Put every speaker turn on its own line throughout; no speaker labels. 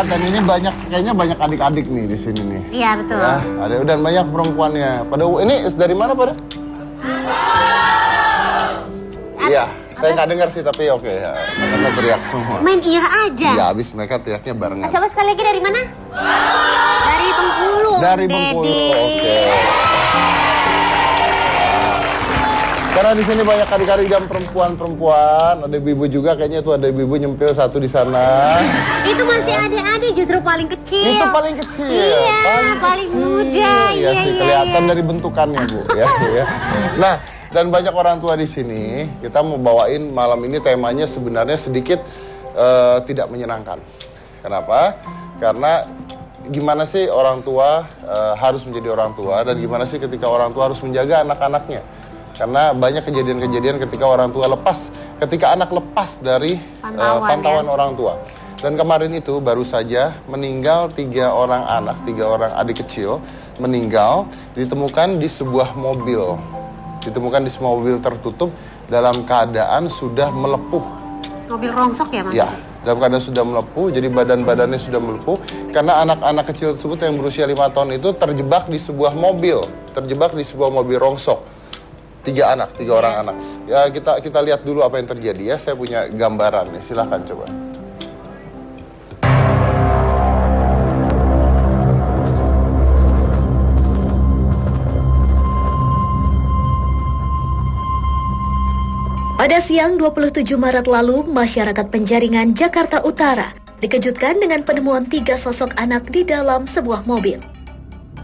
dan ini kayaknya banyak adik-adik nih di sini nih.
Iya betul.
Ya, ada dan banyak perempuannya. Ini dari mana pada? Iya, saya nggak dengar sih tapi oke ya. Karena teriak semua.
Main iya aja.
Iya, habis mereka teriaknya barengan.
Coba sekali lagi dari mana? Dari Bengkulu.
Dari Bengkulu, oke. Karena di sini banyak adik-adik dan perempuan-perempuan, ada ibu-ibu juga, kayaknya tuh ada ibu-ibu nyempil satu di sana.
Itu masih adik-adik, justru paling kecil.
Itu paling kecil.
Iya, paling muda.
Iya sih, kelihatan dari bentukannya Bu, ya. Nah, dan banyak orang tua di sini. Kita mau bawain malam ini temanya sebenarnya sedikit tidak menyenangkan. Kenapa? Karena gimana sih orang tua harus menjadi orang tua dan gimana sih ketika orang tua harus menjaga anak-anaknya. Karena banyak kejadian-kejadian ketika orang tua ketika anak lepas dari pantauan orang tua. Dan kemarin itu baru saja meninggal 3 orang adik kecil meninggal ditemukan di sebuah mobil. Ditemukan di sebuah mobil tertutup dalam keadaan sudah melepuh.
Mobil rongsok ya Mas?
Ya, dalam keadaan sudah melepuh, jadi badan-badannya sudah melepuh. Karena anak-anak kecil tersebut yang berusia 5 tahun itu terjebak di sebuah mobil rongsok. 3 orang anak. Ya kita lihat dulu apa yang terjadi ya. Saya punya gambaran nih, silahkan coba.
Pada siang 27 Maret lalu, masyarakat Penjaringan, Jakarta Utara dikejutkan dengan penemuan 3 sosok anak di dalam sebuah mobil.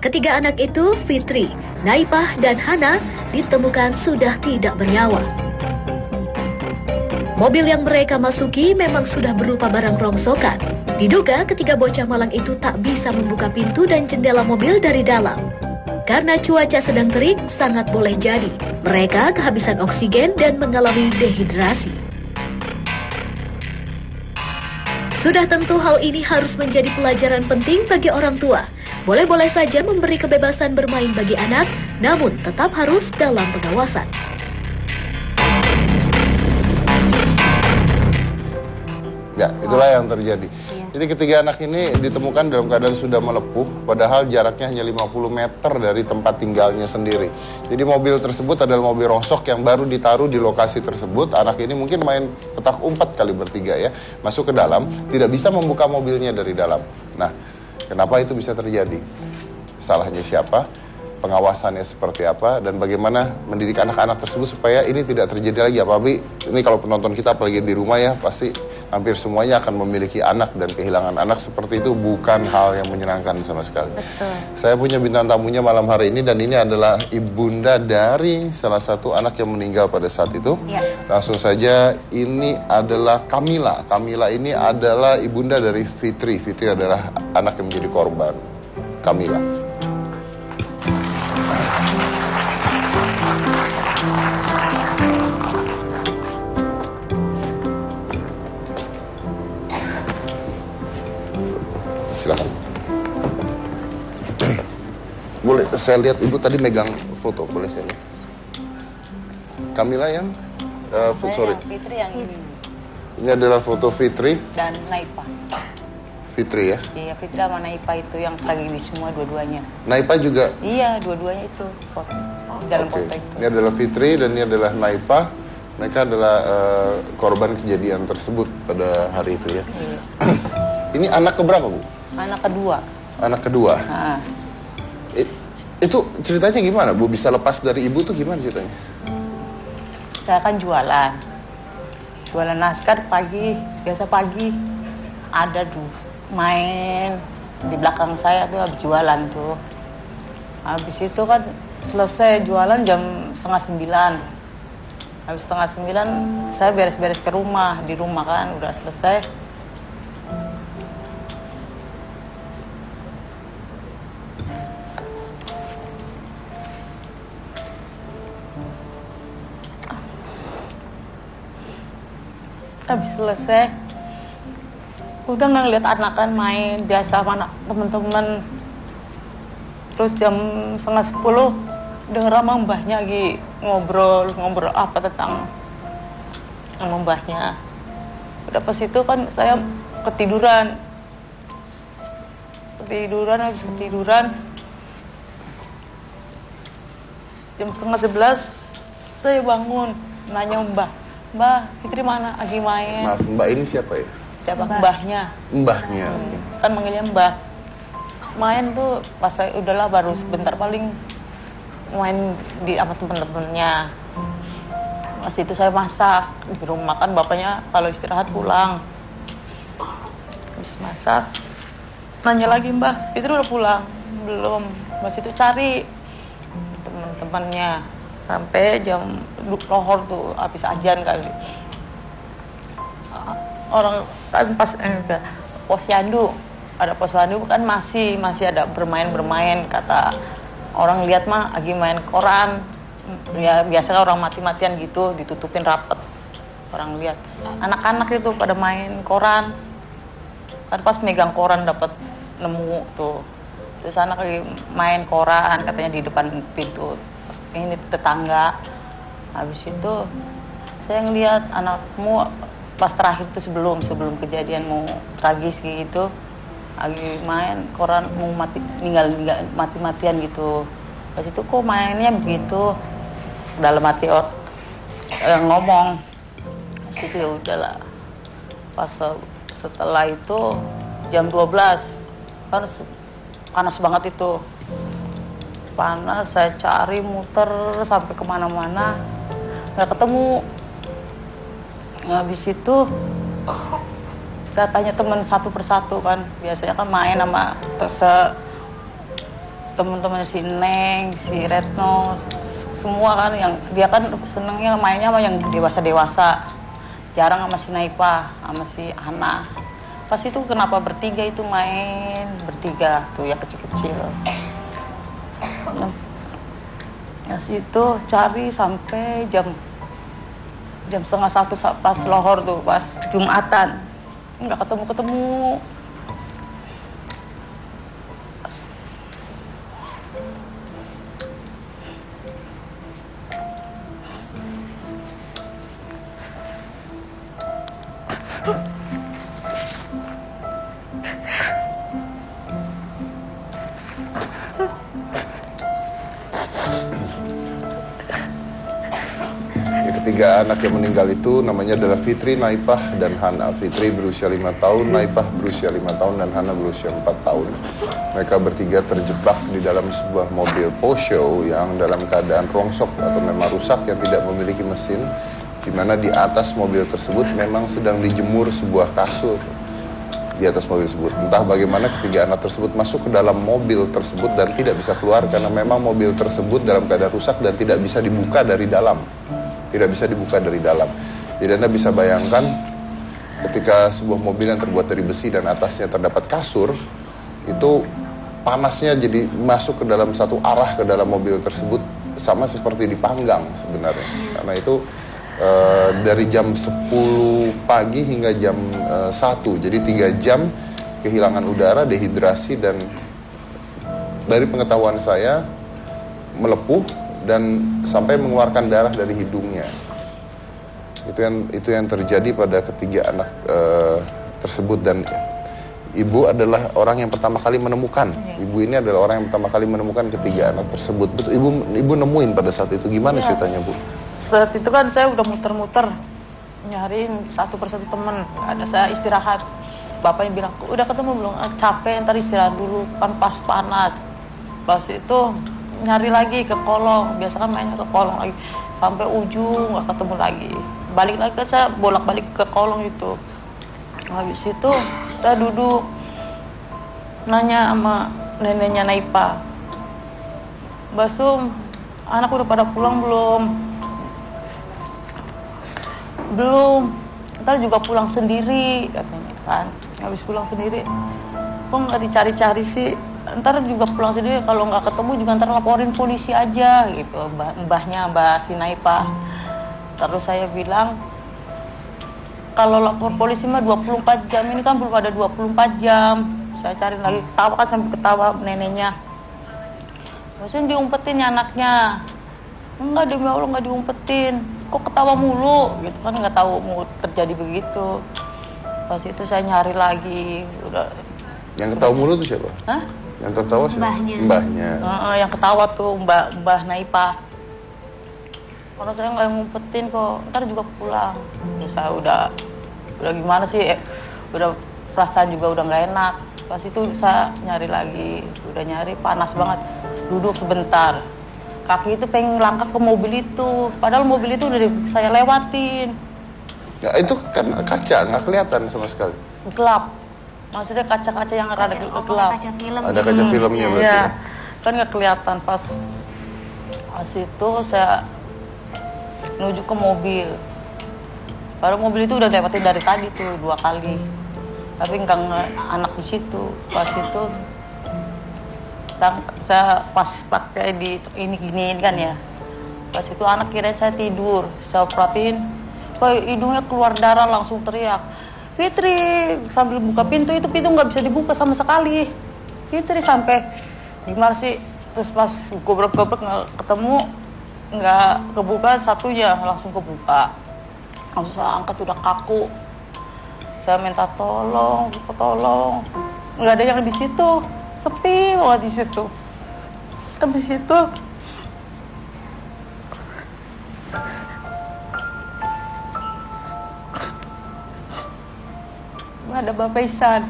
Ketiga anak itu, Fitri, Naipah, dan Hana, ditemukan sudah tidak bernyawa. Mobil yang mereka masuki memang sudah berupa barang rongsokan. Diduga ketiga bocah malang itu tak bisa membuka pintu dan jendela mobil dari dalam. Karena cuaca sedang terik, sangat boleh jadi mereka kehabisan oksigen dan mengalami dehidrasi. Sudah tentu hal ini harus menjadi pelajaran penting bagi orang tua. Boleh-boleh saja memberi kebebasan bermain bagi anak, namun tetap harus dalam pengawasan.
Ya, itulah yang terjadi. Jadi ketiga anak ini ditemukan dalam keadaan sudah melepuh, padahal jaraknya hanya 50 meter dari tempat tinggalnya sendiri. Jadi mobil tersebut adalah mobil rongsok yang baru ditaruh di lokasi tersebut. Anak ini mungkin main petak umpet kali bertiga ya, masuk ke dalam, tidak bisa membuka mobilnya dari dalam. Nah, kenapa itu bisa terjadi? Salahnya siapa? Pengawasannya seperti apa? Dan bagaimana mendidik anak-anak tersebut supaya ini tidak terjadi lagi? Apalagi ini kalau penonton kita apalagi di rumah ya, pasti hampir semuanya akan memiliki anak dan kehilangan anak seperti itu bukan hal yang menyenangkan sama sekali.
Betul.
Saya punya bintang tamunya malam hari ini dan ini adalah ibunda dari salah satu anak yang meninggal pada saat itu.
Ya.
Langsung saja, ini adalah Kamila. Kamila ini adalah ibunda dari Fitri. Fitri adalah anak yang menjadi korban. Kamila. Silakan. Boleh saya lihat, ibu tadi megang foto, boleh saya lihat? Kamila yang sorry.
Fitri yang ini.
Ini adalah foto Fitri
Dan Naipa.
Fitri ya.
Iya, Fitri sama Naipa itu yang tragedi semua dua-duanya.
Naipa juga.
Iya, dua-duanya itu foto. Dalam
Oke.
foto itu.
Ini adalah Fitri dan ini adalah Naipa. Mereka adalah korban kejadian tersebut pada hari itu ya.
Iya.
Ini anak keberapa, Bu?
Anak kedua.
Anak kedua.
Nah,
Itu ceritanya gimana, Bu? Bisa lepas dari ibu tuh gimana ceritanya?
saya kan jualan. Jualan naskah pagi, biasa pagi. Ada tuh main di belakang saya tuh habis jualan tuh. Habis itu kan selesai jualan jam 8:30. Habis 8:30 saya beres-beres ke rumah. Di rumah kan udah selesai. Habis selesai udah ngeliat anak-anak main biasa sama anak temen-temen. Terus jam 9:30 denger sama mbahnya lagi ngobrol apa tentang sama mbahnya. Udah pas itu kan saya ketiduran. habis ketiduran. Jam 10:30 saya bangun, nanya Mbak Fitri mana? Lagi main.
Maaf, Mbak ini siapa ya?
Siapa? Mbahnya.
Mbahnya.
Kan manggilnya Mbah. Main tuh pas saya udahlah baru sebentar paling main di sama temen-temennya. Pas itu saya masak di rumah, kan bapaknya kalau istirahat pulang. Habis masak, nanya lagi Mbak, Fitri udah pulang? Belum. Pas itu cari teman-temannya sampai jam lohor tuh habis ajan kali. Orang kan pas posyandu, ada posyandu kan masih ada bermain kata orang lihat mah lagi main koran. Ya biasanya orang mati-matian gitu ditutupin rapet, orang lihat anak-anak itu pada main koran kan, pas megang koran dapat nemu tuh, terus anak lagi main koran katanya di depan pintu ini tetangga. Habis itu saya ngelihat anakmu pas terakhir tuh sebelum kejadian mau tragis gitu lagi main koran mau meninggal mati-matian gitu. Pas itu kok mainnya begitu, dalam hati ngomong situ ya udahlah. Pas setelah itu jam 12 kan panas banget itu, panas, saya cari muter sampai kemana-mana nggak ketemu. Habis itu saya tanya teman satu persatu kan, biasanya kan main sama teman-teman si Neng, si Retno, semua kan yang dia kan senengnya mainnya sama yang dewasa, jarang sama si Naipa, sama si Ana. Pas itu kenapa bertiga itu main bertiga tuh yang kecil-kecil. Ya situ cari sampai jam 12:30 pas lohor tuh, pas Jumatan nggak ketemu.
Ketiga anak yang meninggal itu namanya adalah Fitri, Naipah, dan Hana. Fitri berusia 5 tahun, Naipah berusia 5 tahun, dan Hana berusia 4 tahun. Mereka bertiga terjebak di dalam sebuah mobil Porsche yang dalam keadaan rongsok atau memang rusak yang tidak memiliki mesin, di mana di atas mobil tersebut memang sedang dijemur sebuah kasur di atas mobil tersebut. Entah bagaimana ketiga anak tersebut masuk ke dalam mobil tersebut dan tidak bisa keluar karena memang mobil tersebut dalam keadaan rusak dan tidak bisa dibuka dari dalam. Jadi Anda bisa bayangkan ketika sebuah mobil yang terbuat dari besi dan atasnya terdapat kasur, itu panasnya jadi masuk ke dalam satu arah ke dalam mobil tersebut, sama seperti dipanggang sebenarnya. Karena itu dari jam 10 pagi hingga jam 1, jadi 3 jam kehilangan udara, dehidrasi, dan dari pengetahuan saya melepuh dan sampai mengeluarkan darah dari hidungnya. Itu yang terjadi pada ketiga anak tersebut, dan ibu adalah orang yang pertama kali menemukan. Ibu ini adalah orang yang pertama kali menemukan ketiga anak tersebut. Betul, ibu nemuin pada saat itu gimana ceritanya, Bu?
Saat itu kan saya udah muter-muter nyariin satu persatu temen. Ada saya istirahat. Bapaknya bilang, udah ketemu belum? Capek, ntar istirahat dulu, kan pas panas. Pas itu nyari lagi ke kolong, biasa kan mainnya ke kolong lagi sampai ujung nggak ketemu lagi. Balik lagi kan saya bolak-balik ke kolong itu. Habis itu saya duduk nanya sama neneknya Naipa, Mbak Sum, anak udah pada pulang belum? Belum, ntar juga pulang sendiri katanya kan. Habis pulang sendiri, kok nggak dicari-cari sih? Ntar juga pulang sendiri, kalau nggak ketemu juga ntar laporin polisi aja gitu, mbahnya Mbak Sinaipa. Terus saya bilang, kalau lapor polisi mah 24 jam, ini kan belum ada 24 jam. Saya cari lagi, ketawa kan sampai ketawa neneknya. Maksudnya diumpetin ya anaknya. Enggak, demi Allah nggak diumpetin. Kok ketawa mulu gitu kan, nggak tahu mau terjadi begitu. Pas itu saya nyari lagi, udah.
Yang ketawa mulu tuh siapa?
Hah?
Yang tertawa siapa?
Mbahnya.
Mbahnya.
Yang ketawa tuh Mbah Naipa. Kalau saya nggak ngumpetin kok, ntar juga pulang. Terus saya udah gimana sih? Udah perasaan juga udah nggak enak. Pas itu saya nyari lagi, udah nyari panas banget. Duduk sebentar. Kaki itu pengen langkah ke mobil itu, padahal mobil itu udah saya lewatin.
Ya, itu kan kaca, nggak kelihatan sama sekali.
Gelap. Maksudnya kaca-kaca yang rada gelap.
Kaca film.
Ada kaca filmnya berarti.
Iya,
Ya?
kan nggak kelihatan pas itu saya menuju ke mobil. Padahal mobil itu udah lewatin dari tadi tuh 2 kali, tapi nggak anak di situ. Pas itu saya pas pakai di ini giniin kan ya. Pas itu anak kirain saya tidur, saya perhatiin, kok hidungnya keluar darah, langsung teriak, Fitri, sambil buka pintu, itu pintu nggak bisa dibuka sama sekali. Fitri sampai gimana sih, terus pas gobrek-gobrek nggak ketemu, nggak kebuka satunya, langsung kebuka. Langsung saya angkat, udah kaku. Saya minta tolong, nggak ada yang di situ, sepi banget di situ. Habis itu ada Bapak Isan.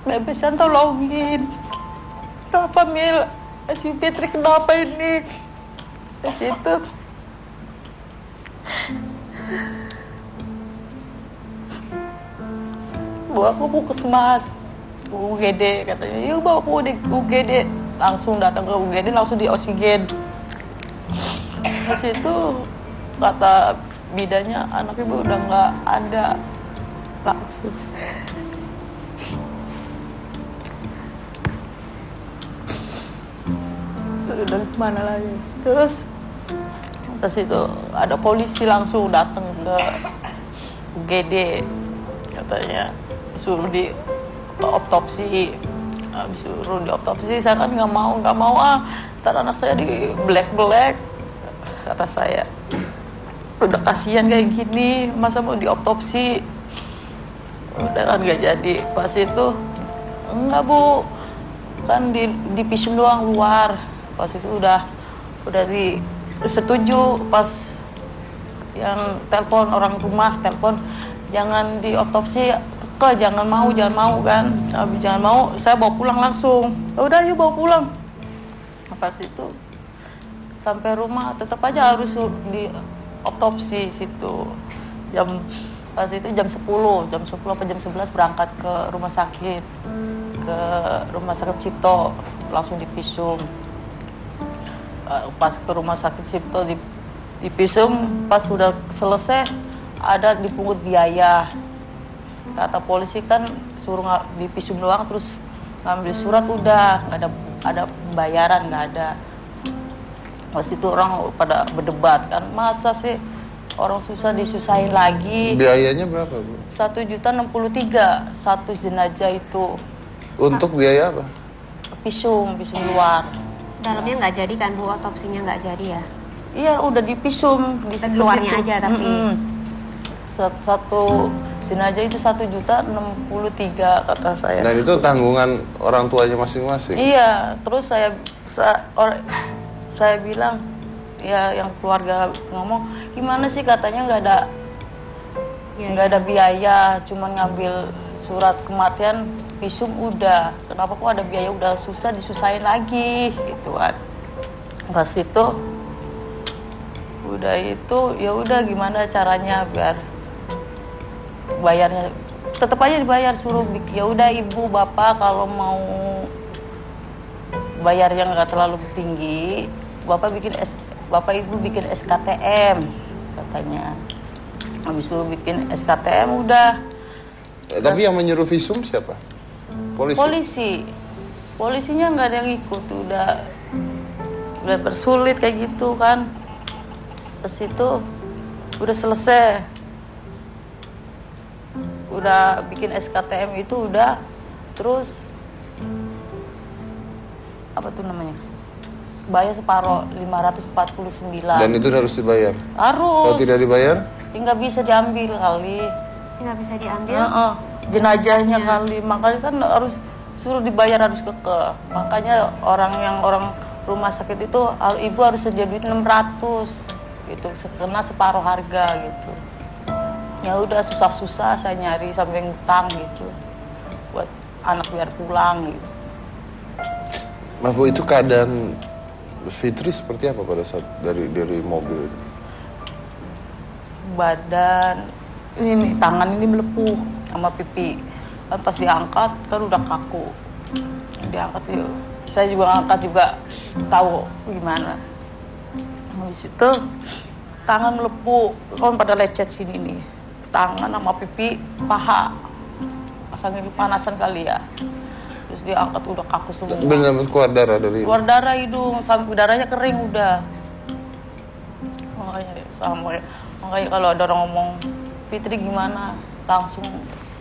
Bapak Isan tolongin. Kenapa Mil? Si Fitri kenapa ini? Di situ bawa aku puskesmas, UGD katanya. Yuk bawa aku di UGD. Langsung datang ke UGD, langsung di oksigen. Di situ kata bidannya anak ibu udah nggak ada. Langsung udah kemana lagi. Terus itu ada polisi langsung datang ke UGD, katanya suruh di otopsi. Habis suruh di otopsi, saya kan nggak mau ntar anak saya di black kata saya. Udah kasihan kayak gini, masa mau diotopsi? Udah kan nggak jadi. Pas itu enggak Bu, kan di visum doang luar. Pas itu udah setuju. Pas yang telepon orang rumah, telepon jangan diotopsi, jangan mau kan. Habis jangan mau, saya bawa pulang langsung. Udah yuk bawa pulang. Pas itu sampai rumah tetap aja harus diotopsi situ. Pas itu jam 10 apa jam 11 berangkat ke rumah sakit Cipto, langsung divisum. Pas ke rumah sakit Cipto divisum, pas sudah selesai ada dipungut biaya. Kata polisi kan suruh divisum doang, terus ngambil surat udah nggak ada pembayaran, nggak ada. Pas itu orang pada berdebat kan, masa sih orang susah disusahin lagi.
Biayanya berapa Bu?
1.063.000 satu jenazah itu.
Untuk biaya apa?
Visum luar.
Dalamnya nggak jadi kan Bu, otopsinya nggak jadi ya?
Iya udah divisum di
Keluarnya aja tapi.
Satu jenazah itu 1.063.000 kata saya.
Dan itu tanggungan orang tuanya masing-masing.
Iya, terus saya bilang, ya yang keluarga ngomong, gimana sih katanya nggak ada biaya, cuma ngambil surat kematian, visum udah. Kenapa kok ada biaya, udah susah disusahin lagi gitu kan. Pas itu udah itu ya udah gimana caranya biar bayarnya tetap aja dibayar, suruh ya udah ibu bapak kalau mau bayar yang nggak terlalu tinggi, bapak ibu bikin SKTM katanya. Habis suruh bikin SKTM udah.
Tapi yang menyuruh visum siapa? Polisinya nggak ada yang ikut, udah bersulit kayak gitu kan. Pas itu udah selesai, udah bikin SKTM itu udah, terus apa tuh namanya, bayar separuh 549. Dan itu harus dibayar?
Harus.
Kalau tidak dibayar?
Nggak bisa diambil kali.
Nggak bisa diambil.
Jenazahnya kali, makanya kan harus suruh dibayar harus kekeh. Makanya orang rumah sakit itu ibu harus sedia duit 600 gitu, karena separuh harga gitu. Ya udah susah-susah saya nyari sampai ngutang gitu buat anak biar pulang gitu.
Maaf Bu, itu keadaan Fitri seperti apa pada saat dari mobil itu?
Badan ini tangan ini melepuh sama pipi. Kan pas diangkat kan udah kaku. Diangkat yuk. Saya juga angkat juga tahu gimana. Habis itu tangan melepuh, kan pada lecet sini nih. Tangan sama pipi, paha. Asalnya kepanasan kali ya. Terus diangkat udah kaku semua.
Benar-benar keluar darah dari
Keluar darah hidung, sampai darahnya kering udah. Makanya kalau ada orang ngomong, Fitri gimana? Langsung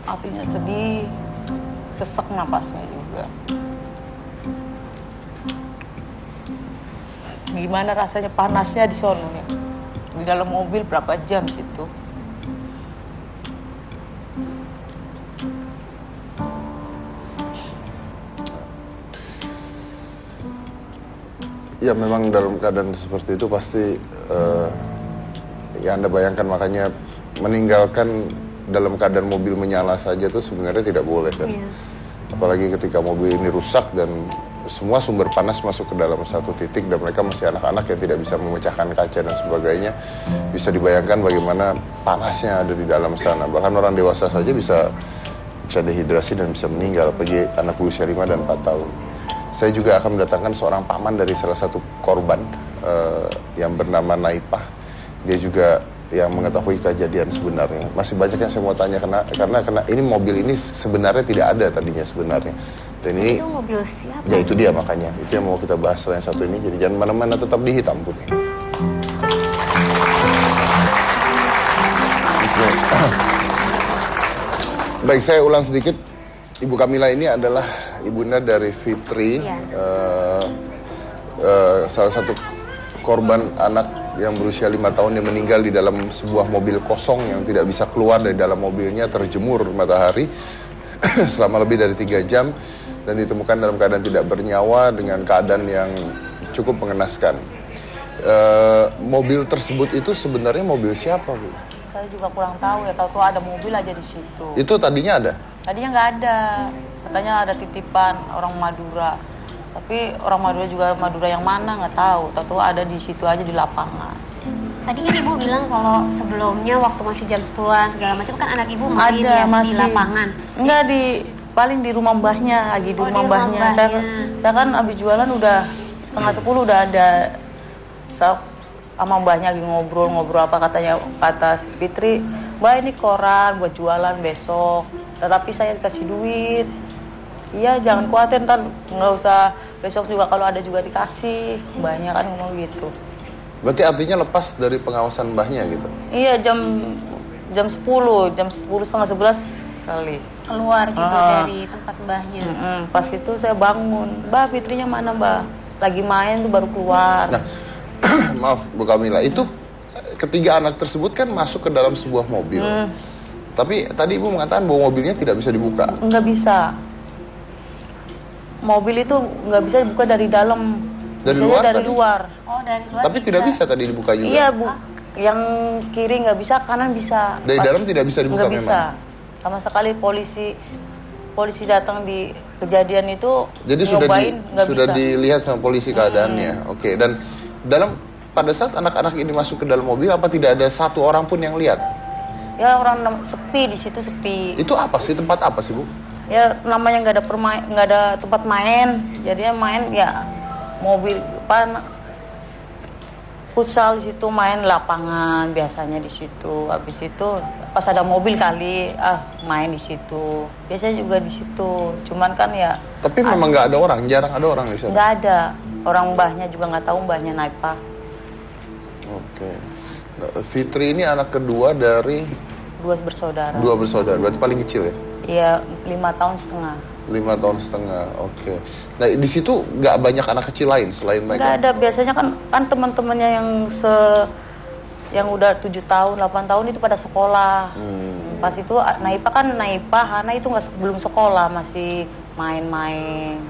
hatinya sedih, sesek napasnya juga. Gimana rasanya panasnya di sono ya? Di dalam mobil berapa jam situ?
Ya memang dalam keadaan seperti itu pasti ya Anda bayangkan, makanya meninggalkan dalam keadaan mobil menyala saja tuh sebenarnya tidak boleh kan.
Iya.
Apalagi ketika mobil ini rusak dan semua sumber panas masuk ke dalam satu titik dan mereka masih anak-anak yang tidak bisa memecahkan kaca dan sebagainya. Bisa dibayangkan bagaimana panasnya ada di dalam sana. Bahkan orang dewasa saja bisa dehidrasi dan bisa meninggal, apalagi anak berusia 5 dan 4 tahun. Saya juga akan mendatangkan seorang paman dari salah satu korban yang bernama Naipah. Dia juga yang mengetahui kejadian sebenarnya. Masih banyak yang saya mau tanya karena ini mobil ini sebenarnya tidak ada tadinya sebenarnya. Dan ini
Itu mobil siapa?
ya itu dia makanya. Itu yang mau kita bahas setelah yang satu ini. Jadi jangan mana-mana, tetap di Hitam Putih. Baik, saya ulang sedikit. Ibu Kamila ini adalah ibunda dari Fitri,
Iya.
Salah satu korban anak yang berusia 5 tahun yang meninggal di dalam sebuah mobil kosong yang tidak bisa keluar dari dalam mobilnya, terjemur matahari selama lebih dari 3 jam dan ditemukan dalam keadaan tidak bernyawa dengan keadaan yang cukup mengenaskan. Mobil tersebut itu sebenarnya mobil siapa, Bu?
Saya juga kurang tahu ya, tahu ada mobil aja di situ.
Itu tadinya ada?
Tadinya nggak ada, katanya ada titipan orang Madura. Tapi orang Madura juga Madura yang mana nggak tahu. Tahu ada di situ aja di lapangan.
Tadi kan ibu bilang kalau sebelumnya waktu masih jam 10-an segala macam kan anak ibu main
Ada
ya,
masih
di lapangan.
Enggak paling di rumah mbahnya, lagi di
Oh,
rumah
di rumah
mbahnya.
mbahnya.
Saya kan habis jualan udah setengah 10 udah ada. Saya sama mbahnya lagi ngobrol apa kata Fitri, "Mbak, ini koran buat jualan besok. Tetapi saya dikasih duit." "Iya, jangan khawatir, ntar nggak usah, besok juga kalau ada juga dikasih." Mbahnya kan ngomong gitu.
Berarti artinya lepas dari pengawasan mbahnya gitu?
Iya, jam 10 setengah 11 kali.
Keluar gitu dari tempat mbahnya.
Pas itu saya bangun, "Mbak, Fitrinya mana, Mbak?" "Lagi main tuh, baru keluar."
Nah, maaf Bu Kamila, itu ketiga anak tersebut kan masuk ke dalam sebuah mobil. Tapi tadi Ibu mengatakan bahwa mobilnya tidak bisa dibuka.
Nggak bisa. Mobil itu nggak bisa dibuka dari dalam.
Dari
Biasanya
luar
dari
tadi?
luar.
Oh, dari luar
Tapi tidak bisa tadi dibuka juga.
Iya, Bu. Yang kiri nggak bisa, kanan bisa.
Dari dalam tidak bisa dibuka
nggak bisa.
memang?
Sama sekali polisi datang di kejadian itu
Jadi
nyobain, nggak
sudah
bisa.
dilihat sama polisi keadaannya. Oke, dan pada saat anak-anak ini masuk ke dalam mobil, apa tidak ada satu orang pun yang lihat?
Ya orang sepi di situ, sepi.
Itu apa sih, tempat apa sih Bu?
Ya namanya nggak ada tempat main, jadinya main ya mobil futsal di situ, main lapangan biasanya di situ. Habis itu pas ada mobil kali main di situ. Biasanya juga di situ. Cuman kan ya.
Tapi memang nggak ada orang, jarang ada orang di sana.
Nggak ada. Orang mbahnya juga nggak tahu mbahnya Naipah.
Oke. Nah, Fitri ini anak kedua dari
Dua bersaudara.
berarti paling kecil ya?
Iya, 5 tahun setengah.
5 tahun setengah, oke. Nah di situ nggak banyak anak kecil lain selain
Nggak
mereka?
ada, biasanya kan teman-temannya yang udah 7 tahun, 8 tahun itu pada sekolah. Pas itu Naipah Hana itu belum sekolah, masih main-main.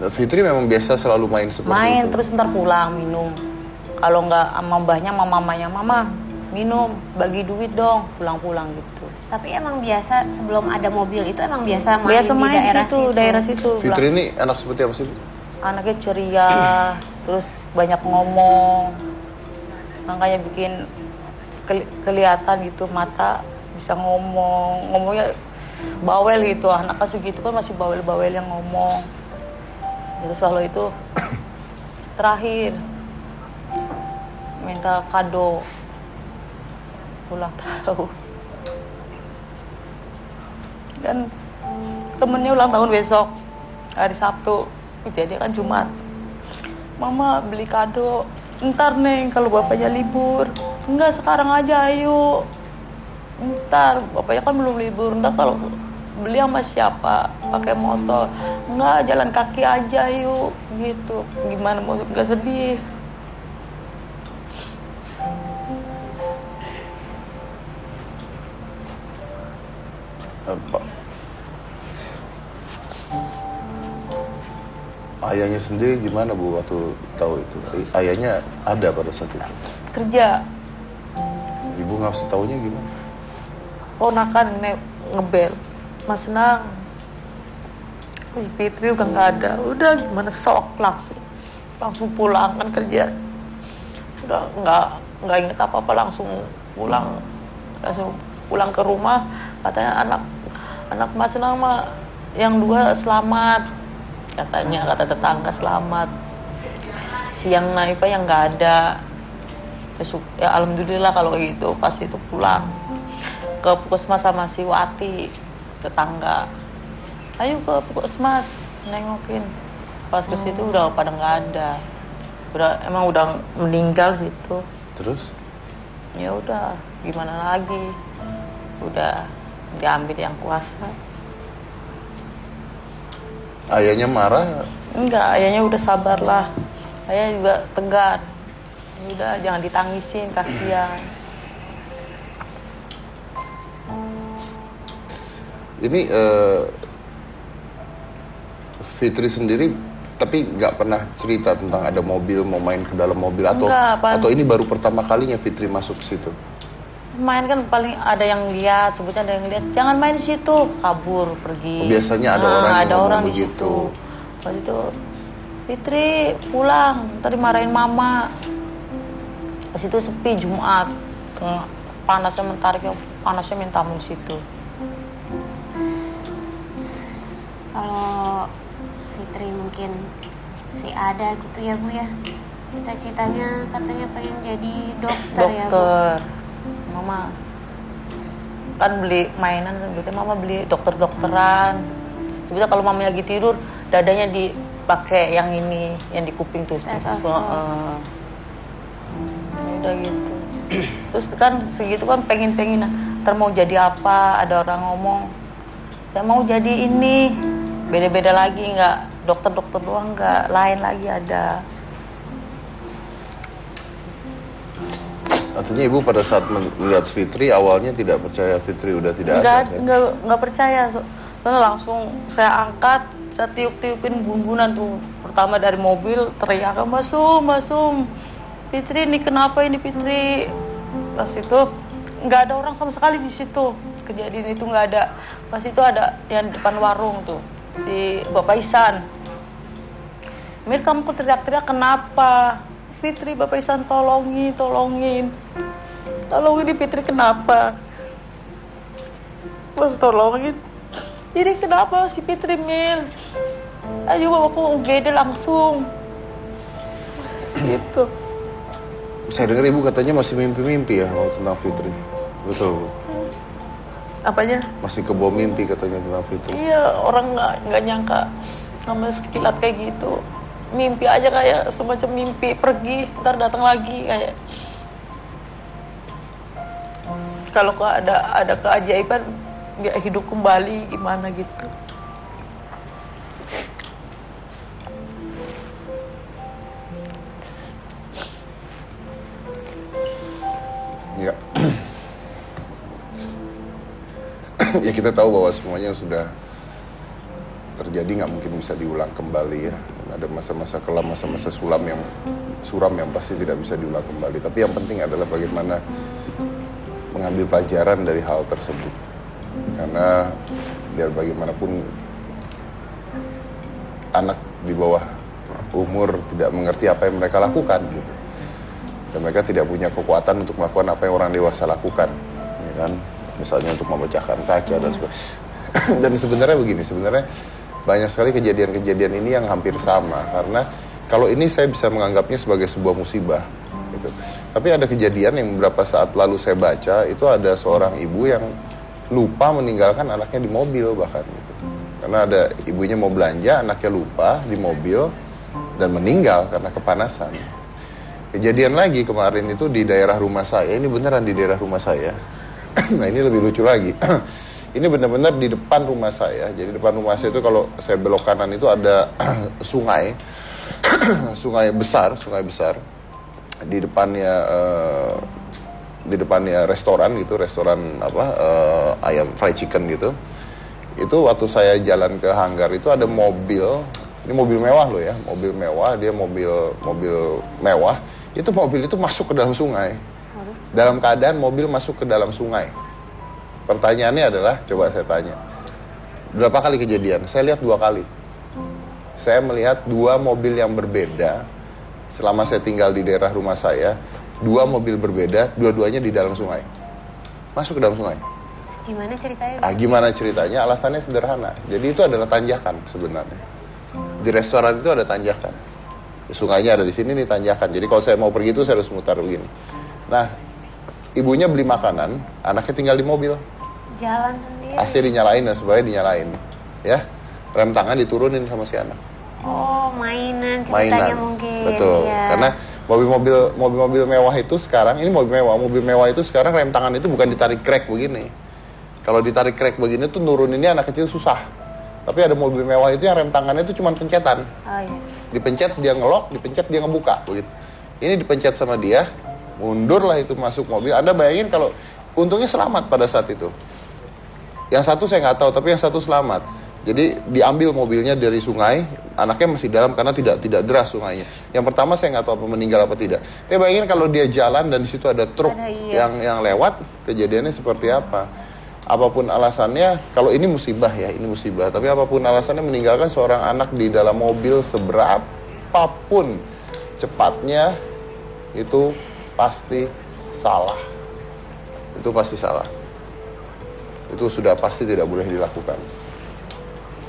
Nah, Fitri memang biasa selalu main seperti
Main
itu.
terus ntar pulang minum. Kalau nggak sama mbahnya sama mamanya, mama minum, bagi duit dong, pulang-pulang gitu.
Tapi emang biasa sebelum ada mobil itu emang biasa main
Biasa
di
main
daerah
situ, daerah situ.
Fitri ini anak seperti apa sih, Bu?
Anaknya ceria, terus banyak ngomong, makanya bikin kelihatan gitu mata bisa ngomongnya bawel gitu. Anak kan segitu kan masih bawel-bawel yang ngomong. Terus waktu itu terakhir minta kado ulang tahun, dan temennya ulang tahun besok hari Sabtu, jadi kan Jumat. Mama beli kado, ntar Neng kalau bapaknya libur. Enggak, sekarang aja ayo. Ntar bapaknya kan belum libur, ntar kalau beli sama siapa, pakai motor. Enggak, jalan kaki aja yuk gitu. Gimana mau nggak sedih?
Apa? Ayahnya sendiri gimana, Bu, waktu tahu itu? Ayahnya ada pada saat itu?
Kerja.
Ibu ngasih taunya gimana?
Ponakan ngebel, Mas Senang, si Fitri udah nggak ada. Udah gimana, sok langsung pulang kan kerja. Udah nggak inget apa langsung pulang ke rumah. Katanya anak Mas Senang mah yang 2 selamat, katanya, kata tetangga selamat. Siang Naipa yang nggak ada. Ya alhamdulillah kalau gitu. Pas itu pulang ke puskesmas sama si Wati, tetangga, ayo ke puskesmas nengokin. Pas ke situ udah pada nggak ada, emang udah meninggal situ.
Terus?
Ya udah gimana lagi, udah diambil yang kuasa.
Ayahnya marah?
Enggak, ayahnya udah sabar lah. Ayah juga tegar, udah jangan ditangisin, kasihan.
Ini Fitri sendiri tapi nggak pernah cerita tentang ada mobil, mau main ke dalam mobil, atau ini baru pertama kalinya Fitri masuk ke situ?
Main kan paling ada yang lihat, sebutnya ada yang lihat, jangan main di situ, kabur pergi.
Biasanya ada orang yang ngomong
di
begitu.
situ. Pas itu Fitri pulang, tadi marahin mama. Pas itu sepi Jumat, panasnya minta di situ.
Kalau Fitri mungkin masih ada gitu ya Bu ya, cita-citanya katanya pengen jadi dokter ya Bu.
Mama kan beli mainan, sebetulnya mama beli dokteran. Sebetulnya kalau mama lagi tidur, dadanya dipakai yang ini, yang di kuping tuh. Udah gitu. Terus kan segitu kan pengen ntar mau jadi apa, ada orang ngomong saya mau jadi ini, beda-beda lagi, nggak dokter doang, nggak, lain lagi ada.
Artinya Ibu pada saat melihat Fitri awalnya tidak percaya Fitri udah tidak ada?
Nggak percaya. Soalnya langsung saya angkat, saya tiup-tiupin bumbunan tuh. Pertama dari mobil teriak, Masum, Fitri ini kenapa ini Fitri? Pas itu nggak ada orang sama sekali di situ. Kejadian itu nggak ada. Pas itu ada yang depan warung tuh, si Bapak Isan. Mir, kamu kok teriak-teriak kenapa? Fitri, Bapak Isan tolongin di Fitri kenapa? Pas tolongin, ini kenapa si Fitri, Mil? Ayo bapakku UGD langsung gitu.
Saya dengar Ibu katanya masih mimpi-mimpi ya waktu tentang Fitri. Betul, Bu?
Apanya?
Masih kebawa mimpi katanya tentang Fitri.
Iya, orang nggak nyangka sama sekilat kayak gitu. Mimpi aja kayak semacam mimpi pergi, ntar datang lagi kayak. Kalau ada keajaiban, dia hidup kembali gimana gitu.
Ya. Ya kita tahu bahwa semuanya sudah terjadi nggak mungkin bisa diulang kembali ya. Ada masa-masa kelam, masa-masa suram yang pasti tidak bisa diulang kembali. Tapi yang penting adalah bagaimana mengambil pelajaran dari hal tersebut. Karena biar bagaimanapun anak di bawah umur tidak mengerti apa yang mereka lakukan gitu. Dan mereka tidak punya kekuatan untuk melakukan apa yang orang dewasa lakukan, ya kan? Misalnya untuk memecahkan kaca dan sebagainya. Dan sebenarnya begini, sebenarnya banyak sekali kejadian-kejadian ini yang hampir sama. Karena kalau ini saya bisa menganggapnya sebagai sebuah musibah gitu. Tapi ada kejadian yang beberapa saat lalu saya baca, itu ada seorang ibu yang lupa meninggalkan anaknya di mobil bahkan gitu. Karena ada ibunya mau belanja, anaknya lupa di mobil dan meninggal karena kepanasan. Kejadian lagi kemarin itu di daerah rumah saya, ini beneran di daerah rumah saya. Nah ini lebih lucu lagi. Ini benar-benar di depan rumah saya. Jadi depan rumah saya itu kalau saya belok kanan itu ada sungai, sungai besar. Di depannya restoran gitu, restoran ayam fried chicken gitu. Itu waktu saya jalan ke hanggar itu ada mobil, ini mobil mewah loh ya, mobil mewah, dia mobil mewah. Itu mobil itu masuk ke dalam sungai. Dalam keadaan mobil masuk ke dalam sungai. Pertanyaannya adalah, coba saya tanya, berapa kali kejadian? Saya lihat 2 kali. Saya melihat 2 mobil yang berbeda selama saya tinggal di daerah rumah saya. 2 mobil berbeda, dua-duanya di dalam sungai. Masuk ke dalam sungai.
Gimana ceritanya?
Gimana ceritanya? Alasannya sederhana. Jadi itu adalah tanjakan sebenarnya. Di restoran itu ada tanjakan. Sungainya ada di sini nih tanjakan. Jadi kalau saya mau pergi itu saya harus mutar begini. Nah, ibunya beli makanan, anaknya tinggal di mobil.
Jalan sendiri.
AC dinyalain dan sebagainya dinyalain. Ya, rem tangan diturunin sama si anak.
Oh, mainan ceritanya mungkin.
Betul.
Ya.
Karena mobil mewah itu sekarang, ini mobil mewah itu sekarang rem tangan itu bukan ditarik crack begini. Kalau ditarik crack begini tuh nuruninnya anak kecil susah. Tapi ada mobil mewah itu yang rem tangannya itu cuma pencetan.
Oh iya.
Dipencet dia ngelok, dipencet dia ngebuka begitu. Ini dipencet sama dia, mundurlah itu masuk mobil. Anda bayangin kalau untungnya selamat pada saat itu. Yang satu saya nggak tahu, tapi yang satu selamat. Jadi diambil mobilnya dari sungai, anaknya masih dalam karena tidak deras sungainya. Yang pertama saya nggak tahu apa meninggal apa tidak. Tapi bayangin kalau dia jalan dan di situ ada truk yang lewat, kejadiannya seperti apa? Apapun alasannya, kalau ini musibah ya, ini musibah. Tapi apapun alasannya meninggalkan seorang anak di dalam mobil seberapapun cepatnya, itu pasti salah. Itu pasti salah. Itu sudah pasti tidak boleh dilakukan.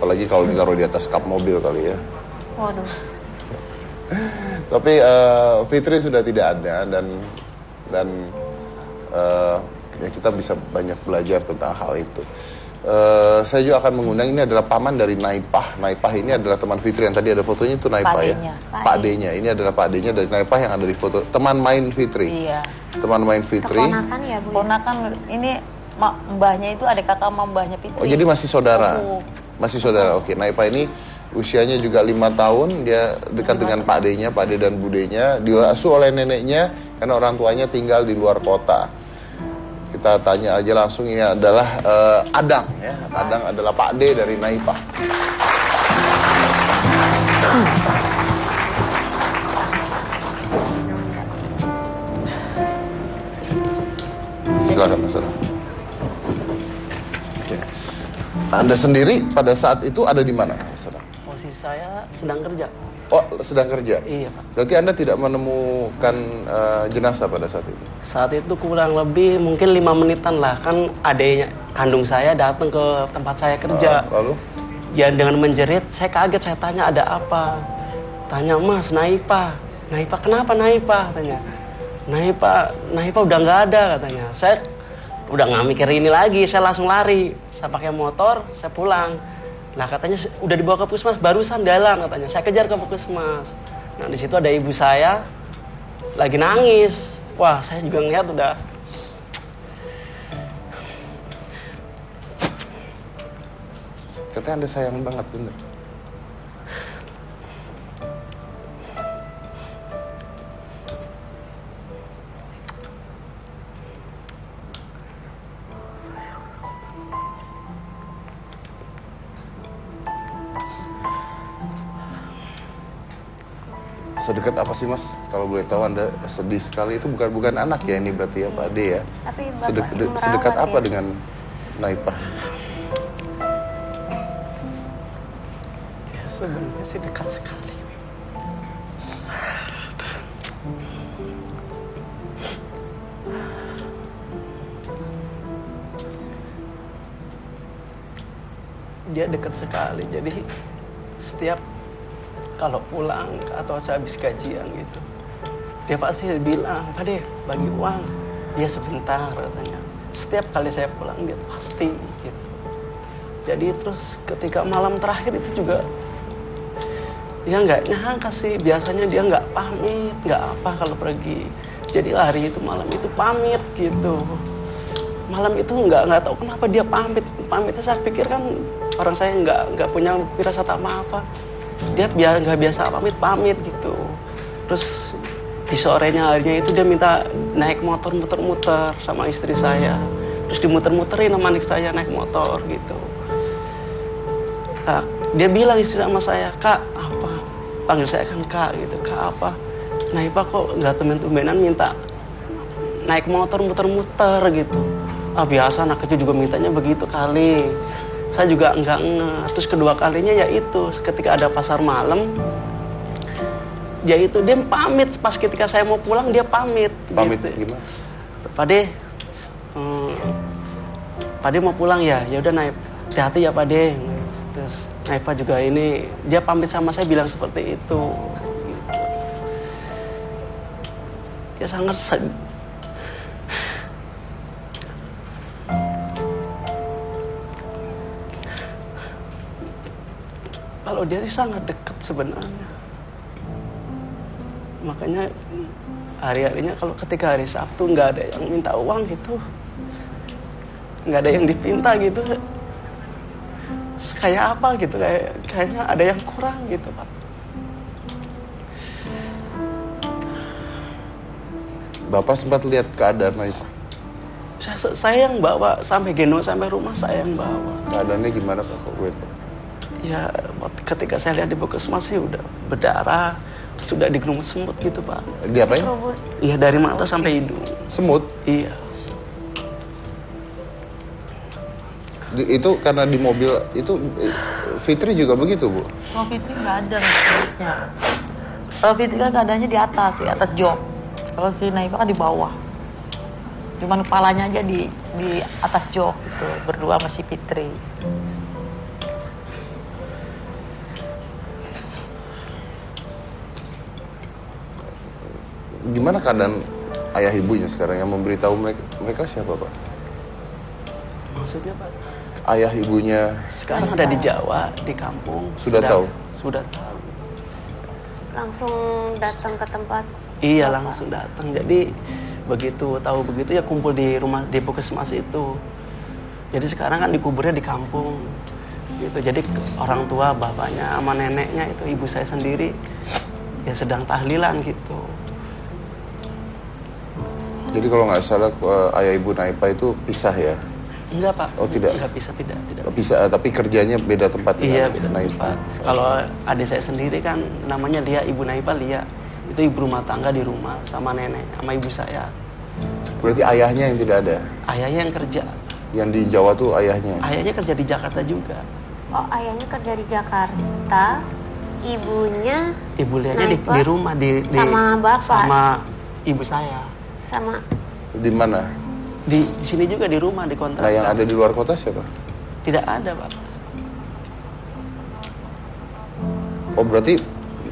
Apalagi kalau ditaruh di atas kap mobil kali ya.
Waduh.
Tapi Fitri sudah tidak ada dan ya kita bisa banyak belajar tentang hal itu. Saya juga akan mengundang, ini adalah paman dari Naipah. Naipah ini adalah teman Fitri yang tadi ada fotonya itu Naipah ya. Pak D-nya. Ini adalah Pak D-nya dari Naipah yang ada di foto. Teman main Fitri.
Iya.
Teman main Fitri.
Keponakan ya Bu?
Ponakan ini mbahnya itu adik kakak sama mbahnya Fitri.
Oh jadi masih saudara.
Oh.
Masih saudara. Oke. Naipah ini usianya juga 5 tahun. Dia dekat dengan Pak D-nya, Pak D dan Budenya. Diasuh oleh neneknya karena orang tuanya tinggal di luar kota. Kita tanya aja langsung, ini adalah Adang ya. Adang adalah Pak D dari Naipah. Silakan Mas Adang. Oke. Anda sendiri pada saat itu ada di mana Mas Adang?
Posisi saya sedang kerja.
Oh, sedang kerja?
Iya, Pak.
Berarti Anda tidak menemukan jenazah pada saat itu?
Saat itu kurang lebih mungkin 5 menitan lah. Kan adeknya kandung saya datang ke tempat saya kerja.
Lalu?
Ya dengan menjerit, saya kaget, saya tanya ada apa. Tanya, Mas, Naipah. Naipah, kenapa Naipah? Tanya. Naipah udah nggak ada katanya. Saya udah nggak mikir ini lagi, saya langsung lari. Saya pakai motor, saya pulang. Nah katanya udah dibawa ke puskesmas, barusan jalan katanya. Saya kejar ke puskesmas. Nah di situ ada ibu saya lagi nangis. Wah saya juga ngeliat udah.
Katanya Anda sayang banget, bener? Sedekat apa sih Mas? Kalau boleh tahu Anda sedih sekali itu bukan anak ya ini berarti ya Pak Ade ya.
Tapi Bapak yang
Sedekat
merawat
apa
ya?
dengan Naipah?
Ya sebenarnya sih dekat sekali. Dia dekat sekali, jadi setiap kalau pulang atau habis gajian gitu, dia pasti bilang, Pak De, bagi uang. Dia sebentar katanya. Setiap kali saya pulang dia pasti gitu. Jadi terus ketika malam terakhir itu juga, ya nggak nyangka sih, biasanya dia nggak pamit, nggak apa kalau pergi. Jadi hari itu malam itu pamit gitu. Malam itu nggak tahu kenapa dia pamitnya saya pikir kan orang saya nggak punya firasat apa dia nggak biasa pamit gitu. Terus di sorenya harinya itu dia minta naik motor muter-muter sama istri saya, terus dimuter-muterin sama anak saya naik motor gitu. Nah, dia bilang istri sama saya, Kak apa, panggil saya kan Kak gitu, Kak apa, Naipah kok nggak temen-temenan minta naik motor muter-muter gitu. Ah biasa anak kecil juga mintanya begitu kali. Saya juga enggak nge. Terus kedua kalinya yaitu ketika ada pasar malam, yaitu dia pamit pas ketika saya mau pulang dia pamit.
Pamit
gitu.
gimana?
Pak De mau pulang ya, ya udah Naip, hati-hati ya Pak De. Terus Naipah juga ini dia pamit sama saya bilang seperti itu. Gitu. Ya sangat sedih. Kalau dia sangat dekat sebenarnya. Makanya hari-harinya kalau ketika hari Sabtu nggak ada yang minta uang gitu. Nggak ada yang dipinta gitu. Kayak apa gitu, kayaknya ada yang kurang gitu Pak.
Bapak sempat lihat keadaan Naipah?
Saya yang bawa sampai gendong sampai rumah, saya yang bawa.
Keadaannya gimana Pak? Kok gue tahu?
Ya ketika saya lihat di puskesmas sih udah berdarah, sudah digerumut semut gitu Pak.
Diapain?
Iya dari mata sampai hidung.
Semut?
Iya.
Itu karena di mobil itu Fitri juga begitu Bu?
Kalau Fitri nggak ada semutnya. Kalau Fitri kan keadaannya di atas jok. Kalau si Naipah kan di bawah. Cuman kepalanya aja di atas jok gitu, berdua sama si Fitri.
Gimana keadaan ayah ibunya sekarang yang memberitahu mereka siapa Pak?
Maksudnya Pak?
Ayah ibunya
Sekarang ada di Jawa, di kampung.
Sudah tahu?
Sudah tahu.
Langsung datang ke tempat.
Iya
Bapak.
langsung datang. Jadi begitu tahu begitu ya kumpul di rumah di puskesmas itu. Jadi sekarang kan dikuburnya di kampung. Gitu. Jadi orang tua bapaknya sama neneknya itu ibu saya sendiri ya sedang tahlilan gitu.
Jadi kalau nggak salah ayah ibu Naipah itu pisah ya?
Enggak Pak.
Oh, tidak?
Enggak bisa, tidak.
Pisah, tapi kerjanya beda tempat
Iya,
dengan
beda
Naipah.
tempat. Kalau adik saya sendiri kan namanya Lia, ibu Naipah Lia. Itu ibu rumah tangga di rumah sama nenek, sama ibu saya.
Berarti ayahnya yang tidak ada?
Ayahnya yang kerja.
Yang di Jawa tuh ayahnya?
Ayahnya kerja di Jakarta juga.
Oh, ayahnya kerja di Jakarta, ibunya
Ibu Lianya di
Naipah
rumah di
sama bapak?
sama ibu saya.
Sama
Di mana?
Di sini juga di rumah di kontrakan.
Nah yang ada di luar kota siapa?
Tidak ada Pak.
Oh berarti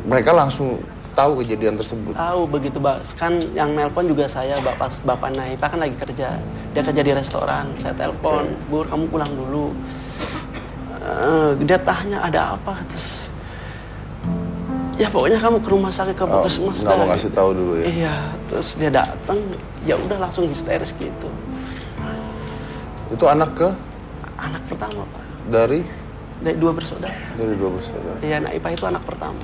mereka langsung tahu kejadian tersebut?
Tahu begitu Pak. Kan yang nelpon juga saya, bapak Naipah kan lagi kerja. Dia kerja di restoran. Saya telepon, Bu kamu pulang dulu. Dia tanya ada apa, terus ya pokoknya kamu ke rumah sakit ke puskesmas.
Nggak mau ngasih tahu dulu ya?
Iya, terus dia datang, ya udah langsung histeris gitu.
Itu anak ke?
Anak pertama Pak.
Dari
2 bersaudara.
Dari 2 bersaudara.
Iya, Naipah itu anak pertama.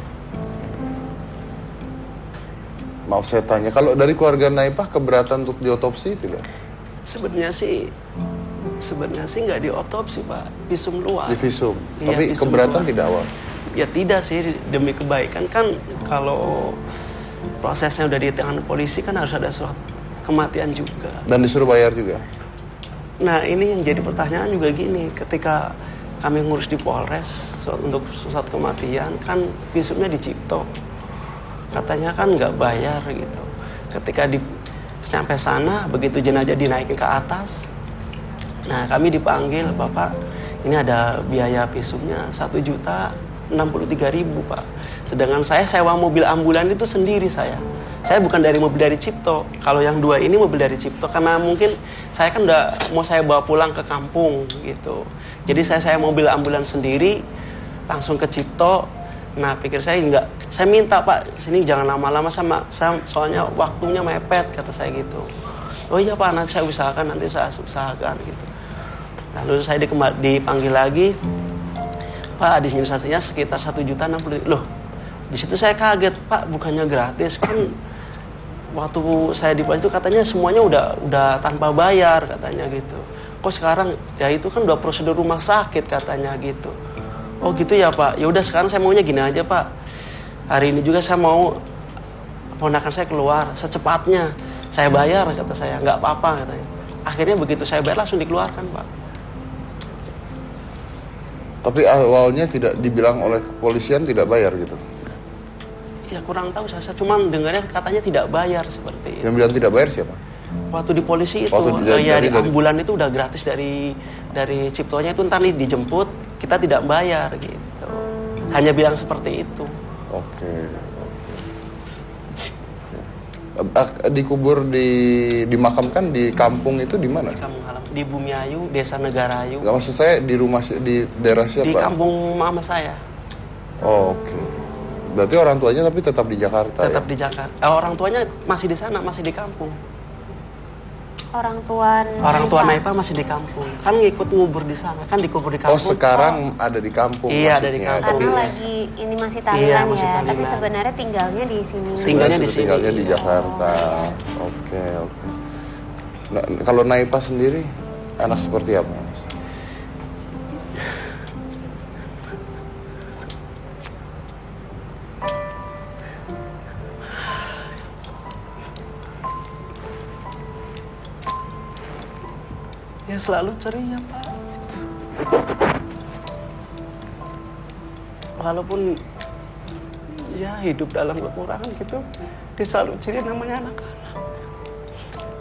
Maaf saya tanya, kalau dari keluarga Naipah keberatan untuk diotopsi tidak?
Sebenarnya sih nggak diotopsi Pak, visum luar.
Di visum,
Iya,
tapi
visum
keberatan
luar.
tidak awal?
Ya tidak sih, demi kebaikan kan kalau prosesnya udah di tangan polisi kan harus ada surat kematian juga.
Dan disuruh bayar juga.
Nah ini yang jadi pertanyaan juga gini, ketika kami ngurus di Polres untuk surat kematian kan visumnya di Cipto, katanya kan nggak bayar gitu. Ketika sampai sana begitu jenazah dinaikin ke atas, nah kami dipanggil, Bapak ini ada biaya visumnya 1.063.000 Pak. Sedangkan saya sewa mobil ambulan itu sendiri saya bukan dari mobil dari Cipto. Kalau yang 2 ini mobil dari Cipto karena mungkin saya kan udah mau saya bawa pulang ke kampung gitu. Jadi saya mobil ambulan sendiri langsung ke Cipto. Nah pikir saya minta Pak sini jangan lama-lama sama saya soalnya waktunya mepet kata saya gitu. Oh iya Pak nanti saya usahakan gitu. Lalu saya dipanggil lagi, Pak administrasinya sekitar 1.060.000. Loh di situ saya kaget Pak bukannya gratis kan. Waktu saya di Polres itu katanya semuanya udah tanpa bayar katanya gitu. Kok sekarang ya itu kan udah prosedur rumah sakit katanya gitu. Oh gitu ya Pak. Ya udah sekarang saya maunya gini aja Pak. Hari ini juga saya mau ponakan saya keluar secepatnya. Saya bayar kata saya, nggak apa-apa katanya. Akhirnya begitu saya bayar langsung dikeluarkan Pak.
Tapi awalnya tidak dibilang oleh kepolisian tidak bayar gitu.
Ya kurang tahu saya cuma dengarnya katanya tidak bayar seperti itu.
Yang bilang tidak bayar siapa?
Waktu di polisi itu,
dari
ambulan itu udah gratis dari Ciptonya itu ntar nih dijemput, kita tidak bayar gitu. Hanya bilang seperti itu.
Oke. Dikubur dimakamkan di kampung itu di mana?
Di kampung halaman, di Bumiayu, Desa Negarayu.
Gak maksud saya di daerah siapa?
Di kampung mama saya.
Oh, oke. Berarti orang tuanya tapi tetap di Jakarta.
Tetap
ya?
di Jakarta. Orang tuanya masih di sana, masih di kampung.
Orang tua
Naipa masih di kampung. Kan ngikut ngubur di sana, kan dikubur di kampung.
Oh, sekarang ada di kampung.
Iya, ada di kampung.
Karena lagi ini masih tahlilan
masih
ya,
tahlilan.
tapi sebenarnya tinggalnya di sini.
Tinggalnya di Jakarta. Oke. Nah, kalau Naipa sendiri anak seperti apa?
Ya selalu ceria Pak. Walaupun ya hidup dalam kekurangan gitu, dia selalu ceria.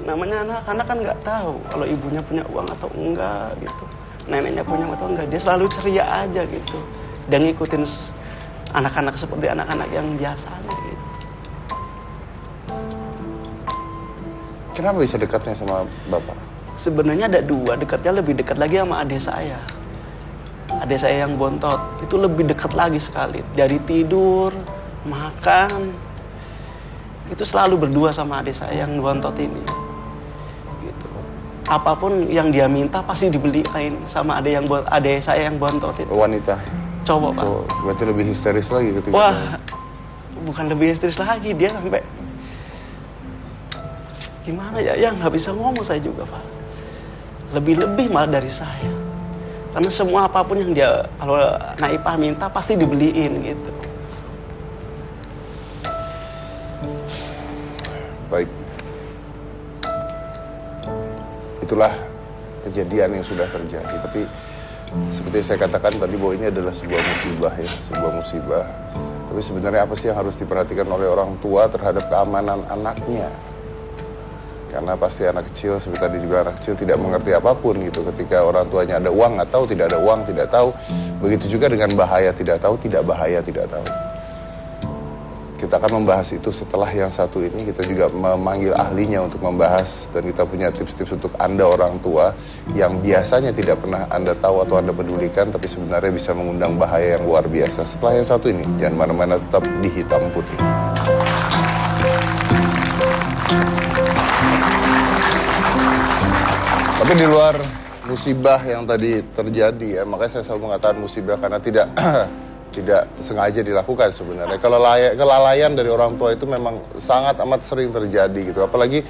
Namanya anak-anak kan nggak tahu kalau ibunya punya uang atau enggak gitu, neneknya punya atau enggak, dia selalu ceria aja gitu. Dan ngikutin anak-anak seperti anak-anak yang biasanya gitu.
Kenapa bisa dekatnya sama Bapak?
Sebenarnya ada 2, dekatnya lebih dekat lagi sama adik saya. Adik saya yang bontot, itu lebih dekat lagi sekali. Dari tidur, makan, itu selalu berdua sama adik saya yang bontot ini. Gitu. Apapun yang dia minta pasti dibeliin sama adik saya yang bontot itu.
Wanita?
Cowok Pak.
Oh, berarti lebih histeris lagi ketika.
Wah, bukan lebih histeris lagi, dia sampai gimana ya, yang nggak bisa ngomong saya juga Pak. Lebih malah dari saya. Karena semua apapun yang dia, kalau Naipah minta pasti dibeliin gitu.
Baik. Itulah kejadian yang sudah terjadi. Tapi seperti saya katakan tadi bahwa ini adalah sebuah musibah ya, sebuah musibah. Tapi sebenarnya apa sih yang harus diperhatikan oleh orang tua terhadap keamanan anaknya? Karena pasti anak kecil, seperti tadi juga anak kecil tidak mengerti apapun gitu. Ketika orang tuanya ada uang nggak tahu, tidak ada uang tidak tahu. Begitu juga dengan bahaya tidak tahu, tidak bahaya tidak tahu. Kita akan membahas itu setelah yang satu ini. Kita juga memanggil ahlinya untuk membahas. Dan kita punya tips-tips untuk Anda orang tua yang biasanya tidak pernah Anda tahu atau Anda pedulikan, tapi sebenarnya bisa mengundang bahaya yang luar biasa. Setelah yang satu ini, jangan mana-mana, tetap di Hitam Putih. Tapi di luar musibah yang tadi terjadi ya, makanya saya selalu mengatakan musibah karena tidak sengaja dilakukan sebenarnya. Kelalaian dari orang tua itu memang sangat amat sering terjadi gitu. Apalagi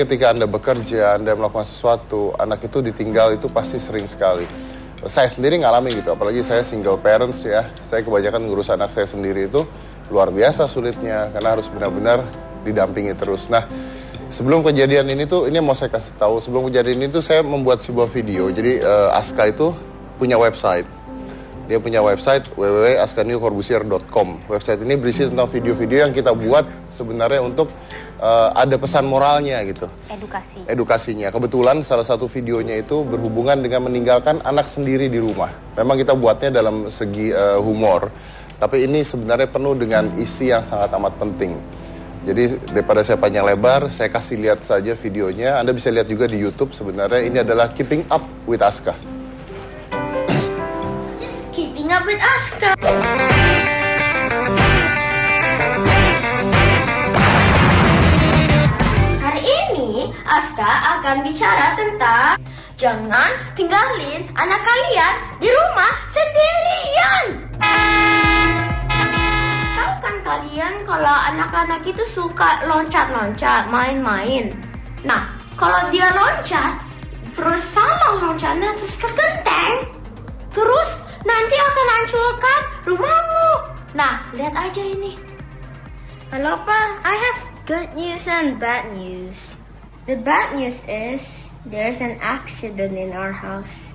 ketika Anda bekerja, Anda melakukan sesuatu, anak itu ditinggal itu pasti sering sekali. Saya sendiri ngalamin gitu, apalagi saya single parents ya. Saya kebanyakan ngurus anak saya sendiri itu. luar biasa sulitnya karena harus benar-benar didampingi terus. Nah, sebelum kejadian ini tuh, ini mau saya kasih tahu, sebelum kejadian ini tuh saya membuat sebuah video. Jadi Aska itu punya website. Dia punya website www.askanewcorbusier.com. Website ini berisi tentang video-video yang kita buat sebenarnya untuk ada pesan moralnya gitu. Edukasinya. Kebetulan salah satu videonya itu berhubungan dengan meninggalkan anak sendiri di rumah. Memang kita buatnya dalam segi humor. Tapi ini sebenarnya penuh dengan isi yang sangat amat penting. Jadi daripada saya panjang lebar, saya kasih lihat saja videonya. Anda bisa lihat juga di YouTube sebenarnya. Ini adalah Keeping Up with Aska.
Keeping Up with Aska. Hari ini Aska akan bicara tentang jangan tinggalin anak kalian di rumah sendirian. Tahu kan kalian kalau anak-anak itu suka loncat-loncat, main-main. Nah, kalau dia loncat, terus salah loncatnya, terus kegenteng, terus nanti akan hancurkan rumahmu. Nah, lihat aja ini. Halo Pak, I have good news and bad news. The bad news is there's an accident in our house.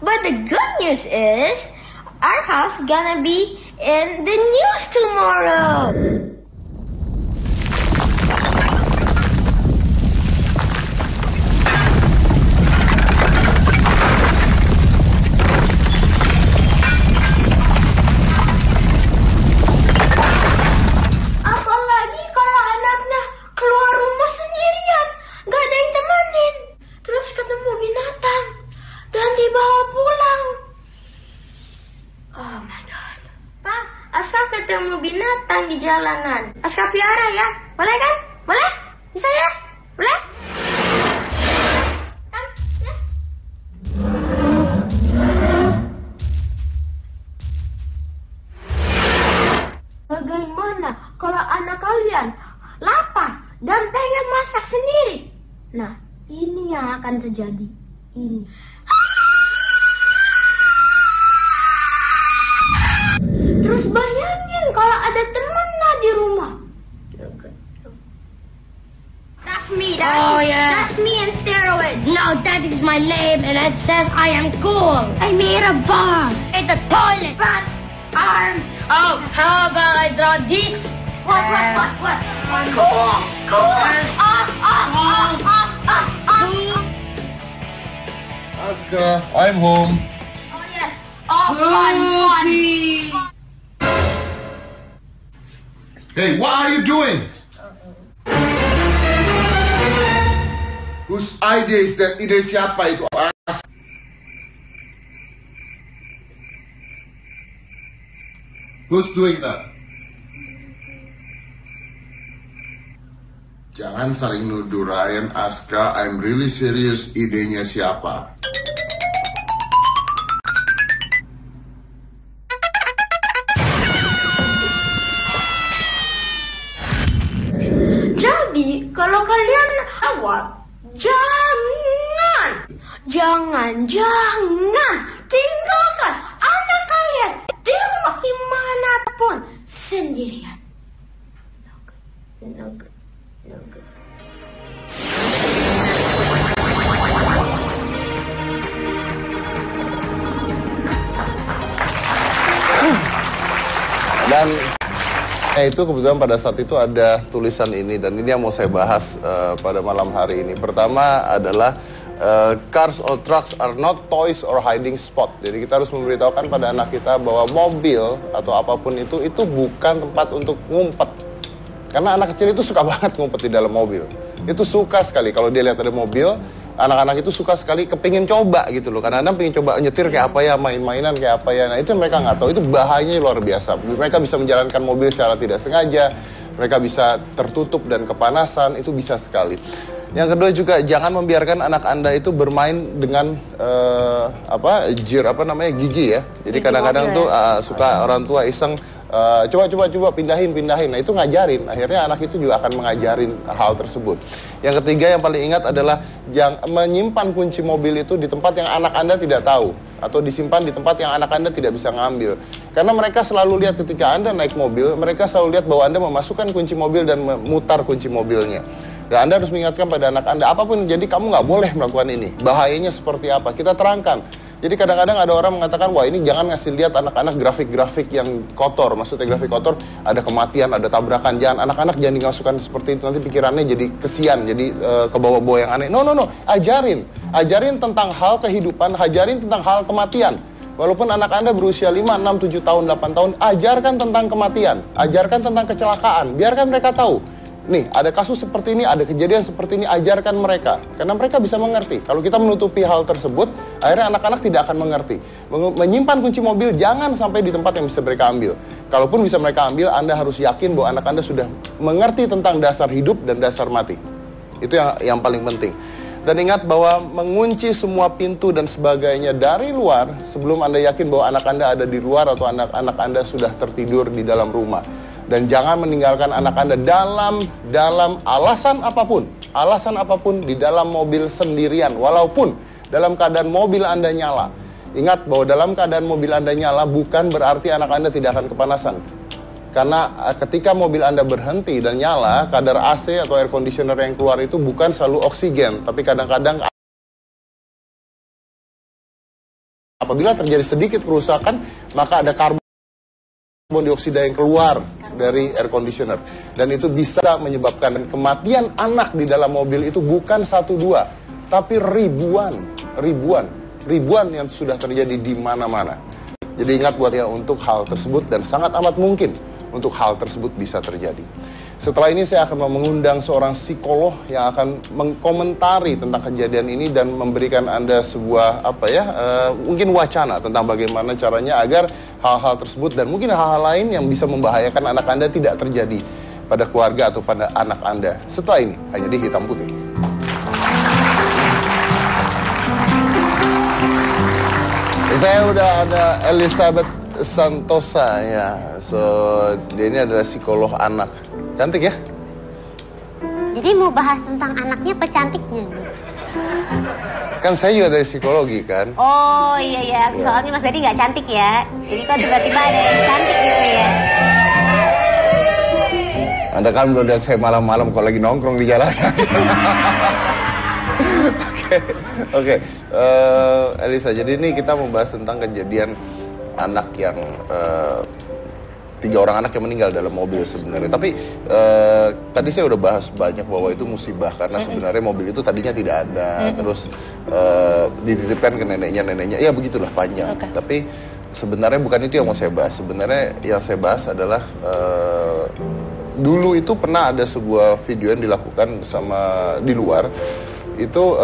But the good news is our house gonna be in the news tomorrow. Ketemu binatang di jalanan. Aska piara ya? Boleh kan? Boleh? Bisa ya? Boleh? Kan? Ya? Bagaimana kalau anak kalian lapar dan pengen masak sendiri? Nah, ini yang akan terjadi. Ini. Terus bayangin kalau ada temennya di rumah. That's me. That's me in steroids. No, that is my name and it says I am cool. I made a bomb in the toilet. But arm. Oh, how about I draw this? What? Cool.
Aska, I'm home.
Oh yes. Oh, fun.
Hey, what are you doing? Whose idea is that? Ide siapa itu? Who's doing that? Jangan saling nuduh Ryan, Aska. I'm really serious. Idenya siapa?
Kalau kalian awal, jangan tinggalkan anak kalian di rumah dimanapun sendirian. No good.
Dan itu kebetulan pada saat itu ada tulisan ini, dan ini yang mau saya bahas pada malam hari ini. Pertama adalah cars or trucks are not toys or hiding spot. Jadi kita harus memberitahukan pada anak kita bahwa mobil atau apapun itu bukan tempat untuk ngumpet. Karena anak kecil itu suka banget ngumpet di dalam mobil. Itu suka sekali kalau dia lihat ada mobil. Anak-anak itu suka sekali kepingin coba gitu loh. Kadang-kadang pengen coba nyetir kayak apa ya, main-mainan kayak apa ya. Nah itu mereka nggak tahu, itu bahayanya luar biasa. Mereka bisa menjalankan mobil secara tidak sengaja. Mereka bisa tertutup dan kepanasan, itu bisa sekali. Yang kedua juga, jangan membiarkan anak Anda itu bermain dengan gigi ya. Jadi kadang-kadang tuh suka orang tua iseng Coba pindahin. Nah itu ngajarin, akhirnya anak itu juga akan mengajarin hal tersebut. Yang ketiga yang paling ingat adalah menyimpan kunci mobil itu di tempat yang anak Anda tidak tahu, atau disimpan di tempat yang anak Anda tidak bisa ngambil. Karena mereka selalu lihat ketika Anda naik mobil, mereka selalu lihat bahwa Anda memasukkan kunci mobil dan memutar kunci mobilnya. Dan Anda harus mengingatkan pada anak Anda, apapun yang jadi kamu nggak boleh melakukan ini. Bahayanya seperti apa? Kita terangkan. Jadi kadang-kadang ada orang mengatakan, wah ini jangan ngasih lihat anak-anak grafik-grafik yang kotor. Maksudnya grafik kotor, ada kematian, ada tabrakan. Jangan, anak-anak jangan dimasukkan seperti itu. Nanti pikirannya jadi kesian, jadi kebawa-bawa yang aneh. No. Ajarin tentang hal kehidupan, ajarin tentang hal kematian. Walaupun anak Anda berusia 5, 6, 7 tahun, 8 tahun, ajarkan tentang kematian. Ajarkan tentang kecelakaan. Biarkan mereka tahu. Nih, ada kasus seperti ini, ada kejadian seperti ini, ajarkan mereka. Karena mereka bisa mengerti. Kalau kita menutupi hal tersebut, akhirnya anak-anak tidak akan mengerti. Menyimpan kunci mobil, jangan sampai di tempat yang bisa mereka ambil. Kalaupun bisa mereka ambil, Anda harus yakin bahwa anak Anda sudah mengerti tentang dasar hidup dan dasar mati. Itu yang paling penting. Dan ingat bahwa mengunci semua pintu dan sebagainya dari luar, sebelum Anda yakin bahwa anak Anda ada di luar atau anak-anak Anda sudah tertidur di dalam rumah. Dan jangan meninggalkan anak Anda dalam alasan apapun di dalam mobil sendirian, walaupun dalam keadaan mobil Anda nyala. Ingat bahwa dalam keadaan mobil Anda nyala bukan berarti anak Anda tidak akan kepanasan. Karena ketika mobil Anda berhenti dan nyala, kadar AC atau air conditioner yang keluar itu bukan selalu oksigen, tapi kadang-kadang apabila terjadi sedikit kerusakan, maka ada karbon dioksida yang keluar dari air conditioner, dan itu bisa menyebabkan kematian anak di dalam mobil. Itu bukan 1-2 tapi ribuan yang sudah terjadi di mana-mana. Jadi ingat buat ya untuk hal tersebut, dan sangat amat mungkin untuk hal tersebut bisa terjadi. Setelah ini saya akan mengundang seorang psikolog yang akan mengkomentari tentang kejadian ini dan memberikan Anda sebuah mungkin wacana tentang bagaimana caranya agar hal-hal tersebut dan mungkin hal-hal lain yang bisa membahayakan anak Anda tidak terjadi pada keluarga atau pada anak Anda. Setelah ini hanya di Hitam Putih. Saya udah ada Elizabeth Santosa ya. So dia ini adalah psikolog anak. Cantik ya?
Jadi mau bahas tentang anaknya apa cantiknya nih?
Kan saya juga dari psikologi kan.
Oh iya, soalnya Mas Dadi nggak cantik ya. Jadi kok tiba-tiba ada yang cantik gitu ya.
Anda kan belum lihat saya malam-malam kalau lagi nongkrong di jalanan. Oke. Elisa, jadi ini kita membahas tentang kejadian anak yang 3 orang anak yang meninggal dalam mobil sebenarnya. Tapi tadi saya udah bahas banyak bahwa itu musibah karena sebenarnya mobil itu tadinya tidak ada, terus dititipkan ke neneknya. Ya begitulah panjang. Tapi sebenarnya bukan itu yang mau saya bahas. Sebenarnya yang saya bahas adalah dulu itu pernah ada sebuah video yang dilakukan di luar. Itu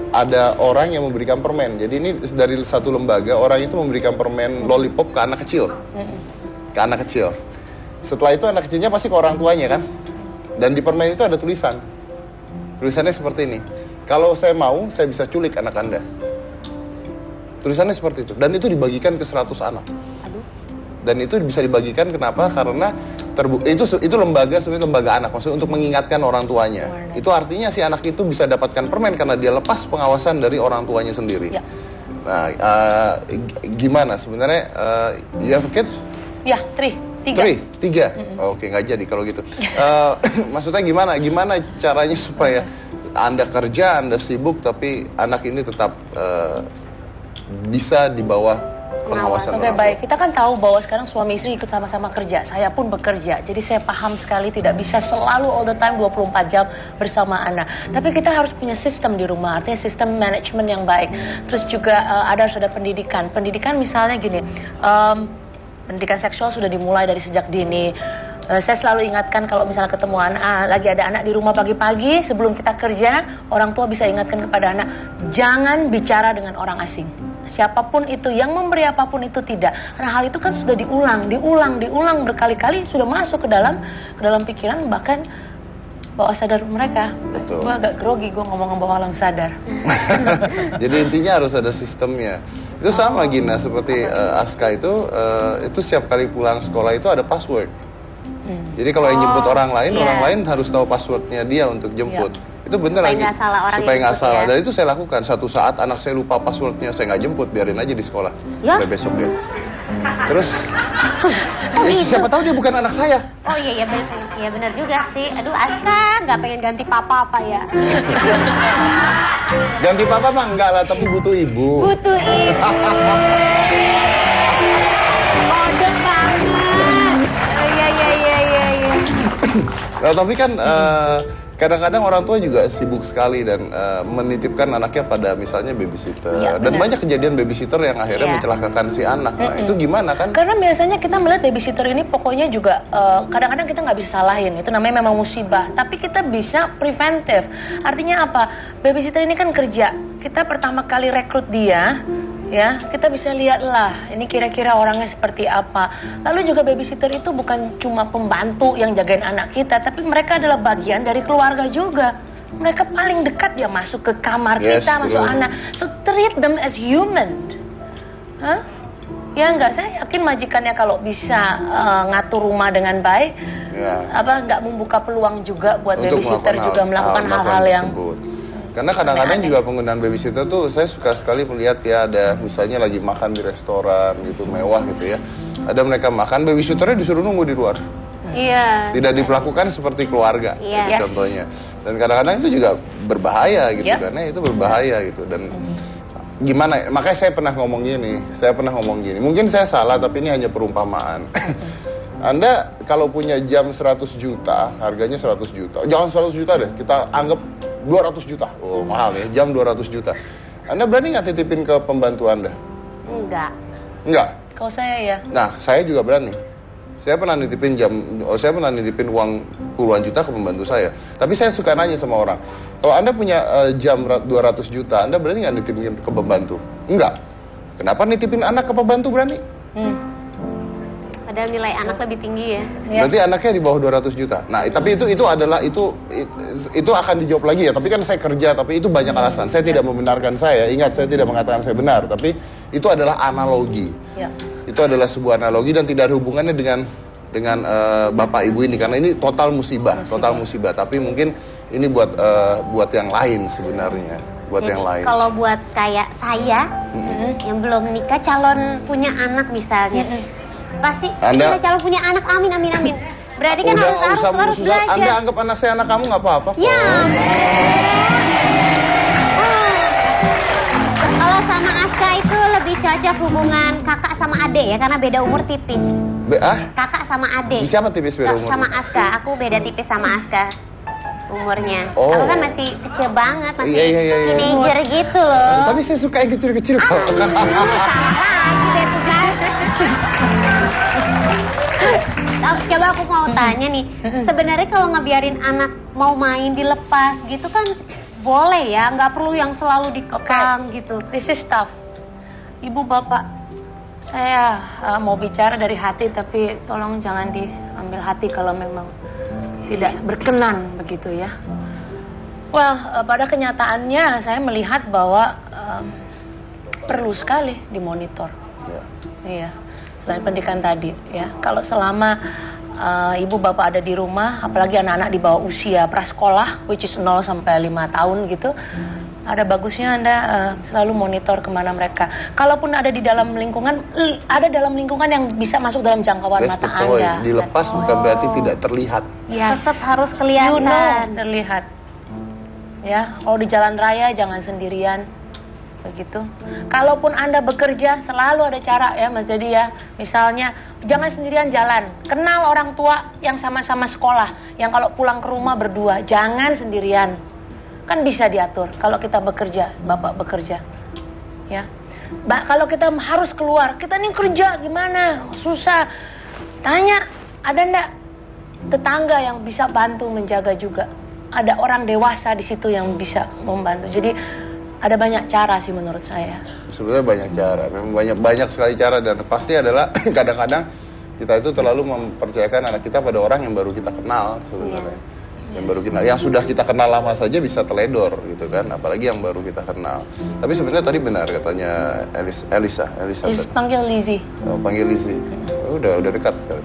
ada orang yang memberikan permen. Jadi ini dari satu lembaga, orang itu memberikan permen lollipop ke anak kecil. Ke anak kecil. Setelah itu anak kecilnya pasti ke orang tuanya kan. Dan di permen itu ada tulisan. Tulisannya seperti ini. Kalau saya mau, saya bisa culik anak Anda. Tulisannya seperti itu. Dan itu dibagikan ke 100 anak. Dan itu bisa dibagikan kenapa? Karena itu lembaga, sebenarnya lembaga anak, maksudnya untuk mengingatkan orang tuanya. Itu artinya si anak itu bisa dapatkan permen karena dia lepas pengawasan dari orang tuanya sendiri. Ya. Nah, gimana sebenarnya? You have kids?
Ya, 3.
Oke, nggak jadi kalau gitu. Maksudnya gimana caranya supaya Anda kerja, Anda sibuk, tapi anak ini tetap bisa di bawah pengawasan.
Oke, baik. Kita kan tahu bahwa sekarang suami istri ikut sama-sama kerja. Saya pun bekerja. Jadi saya paham sekali tidak bisa selalu all the time 24 jam bersama anak. Tapi kita harus punya sistem di rumah. Artinya sistem manajemen yang baik. Terus juga harus ada pendidikan. Pendidikan misalnya gini. Pendidikan seksual sudah dimulai dari sejak dini. Saya selalu ingatkan kalau misalnya ketemu anak, lagi ada anak di rumah pagi-pagi, sebelum kita kerja, orang tua bisa ingatkan kepada anak, jangan bicara dengan orang asing. Siapapun itu, yang memberi apapun itu tidak. Karena hal itu kan sudah diulang berkali-kali, sudah masuk ke dalam pikiran, bahkan bawah sadar mereka.
Betul.
Gue agak grogi gue ngomong bawah alam sadar.
Jadi intinya harus ada sistemnya. Itu sama Gina seperti Aska itu setiap kali pulang sekolah itu ada password. Jadi kalau yang jemput orang lain harus tahu passwordnya dia untuk jemput. Itu bener
Supaya
lagi.
nggak salah orang
Supaya
yang
nggak
jemput
salah.
ya.
Dan itu saya lakukan. Satu saat anak saya lupa passwordnya, saya nggak jemput, biarin aja di sekolah.
Ya?
Sampai besok dia. Terus,
gitu?
siapa tahu dia bukan anak saya.
Oh iya bener, iya bener juga sih. Aduh Aska nggak pengen ganti papa apa ya?
Ganti papa mah enggak lah, tapi butuh ibu.
Butuh ibu. Kode banget. Oh, iya.
Nah, tapi kan kadang-kadang orang tua juga sibuk sekali dan menitipkan anaknya pada misalnya babysitter.
Iya,
Dan
benar.
banyak kejadian babysitter yang akhirnya
Iya.
mencelakakan si anak. Nah, itu gimana kan?
Karena biasanya kita melihat babysitter ini pokoknya juga kadang-kadang kita nggak bisa salahin, itu namanya memang musibah. Tapi kita bisa preventif. Artinya apa? Babysitter ini kan kerja. Kita pertama kali rekrut dia, ya kita bisa lihatlah ini kira-kira orangnya seperti apa. Lalu juga babysitter itu bukan cuma pembantu yang jagain anak kita, tapi mereka adalah bagian dari keluarga juga. Mereka paling dekat dia masuk ke kamar
Yes,
kita, masuk
betul.
anak. So treat them as human. Hah? Ya enggak, saya yakin majikannya kalau bisa ngatur rumah dengan baik,
Ya.
nggak membuka peluang juga buat
Untuk
babysitter juga melakukan hal-hal yang
tersebut. Karena kadang-kadang juga penggunaan babysitter tuh saya suka sekali melihat ya, ada misalnya lagi makan di restoran gitu mewah gitu ya. Ada mereka makan, babysitternya disuruh nunggu di luar.
Iya.
Tidak diperlakukan seperti keluarga
Iya.
gitu
Yes.
contohnya. Dan kadang-kadang itu juga berbahaya gitu
Yep.
karena itu berbahaya gitu dan gimana ya? Makanya saya pernah ngomong gini. Mungkin saya salah tapi ini hanya perumpamaan. Anda kalau punya jam 100 juta, harganya 100 juta. Jangan 100 juta deh, kita anggap 200 juta. Oh, mahal ya, jam 200 juta. Anda berani nggak titipin ke pembantu Anda?
Enggak.
Enggak.
kalau saya ya.
Nah, saya juga berani. Saya pernah nitipin uang puluhan juta ke pembantu saya. Tapi saya suka nanya sama orang, kalau Anda punya jam 200 juta, Anda berani nggak nitipin ke pembantu? Enggak. Kenapa nitipin anak ke pembantu berani?
Padahal nilai anak lebih tinggi ya.
Yes.
Berarti anaknya di bawah 200 juta. Nah, tapi itu akan dijawab lagi ya. Tapi kan saya kerja, tapi itu banyak alasan. Saya tidak membenarkan saya. Ingat, saya tidak mengatakan saya benar, tapi itu adalah analogi.
Ya.
Itu adalah sebuah analogi dan tidak ada hubungannya dengan bapak ibu ini karena ini total musibah. Tapi mungkin ini buat yang lain sebenarnya,
Jadi
yang lain.
kalau buat kayak saya yang belum nikah, calon punya anak misalnya, pasti
Anda-
kita calon punya anak, amin. Berarti kan
Udah nggak usah
harus
susah.
belajar.
Anda anggap anak saya anak kamu nggak apa-apa kok.
Ya. Kalau sama Aska itu lebih cocok hubungan kakak sama adik ya, karena beda umur tipis. Kakak sama adik.
Siapa tipis beda umur?
Sama Aska, aku beda tipis sama Aska umurnya.
Oh.
Aku kan masih kecil banget, masih
Iya.
teenager gitu loh.
Tapi saya suka yang kecil-kecil kok.
Lagi deh tuh kan. Coba aku mau tanya nih, sebenarnya kalau ngebiarin anak mau main dilepas gitu kan boleh ya, nggak perlu yang selalu dikekang gitu.
This is tough. Ibu bapak, saya mau bicara dari hati tapi tolong jangan diambil hati kalau memang tidak berkenan begitu ya. Well, pada kenyataannya saya melihat bahwa perlu sekali dimonitor.
Ya.
Iya, selain pendidikan tadi ya. Kalau selama ibu bapak ada di rumah, apalagi anak-anak di bawah usia prasekolah, which is 0 sampai 5 tahun gitu, ada bagusnya Anda selalu monitor kemana mereka. Kalaupun ada di dalam lingkungan, yang bisa masuk dalam jangkauan
That's
mata
the point.
Anda.
Dilepas bukan berarti tidak terlihat.
Yes.
Tetap harus
You
kelihatan.
know, terlihat. Ya, kalau di jalan raya jangan sendirian. Begitu. Kalaupun Anda bekerja, selalu ada cara ya Mas Dedi ya. Misalnya, jangan sendirian jalan. Kenal orang tua yang sama-sama sekolah, yang kalau pulang ke rumah berdua, jangan sendirian. Kan bisa diatur kalau kita bekerja, Bapak bekerja. Ya. Kalau kita harus keluar, kita nih kerja gimana? Susah. Tanya, ada enggak tetangga yang bisa bantu menjaga juga? Ada orang dewasa di situ yang bisa membantu. Jadi ada banyak cara sih menurut saya.
Sebenarnya banyak cara, memang banyak sekali cara dan pasti adalah kadang-kadang kita itu terlalu mempercayakan anak kita pada orang yang baru kita kenal sebenarnya. yang sudah kita kenal lama saja bisa teledor gitu kan, apalagi yang baru kita kenal. Tapi sebenarnya tadi benar katanya Elisa
Panggil Lizzie.
Oh, panggil Lizzie. Udah dekat sekali.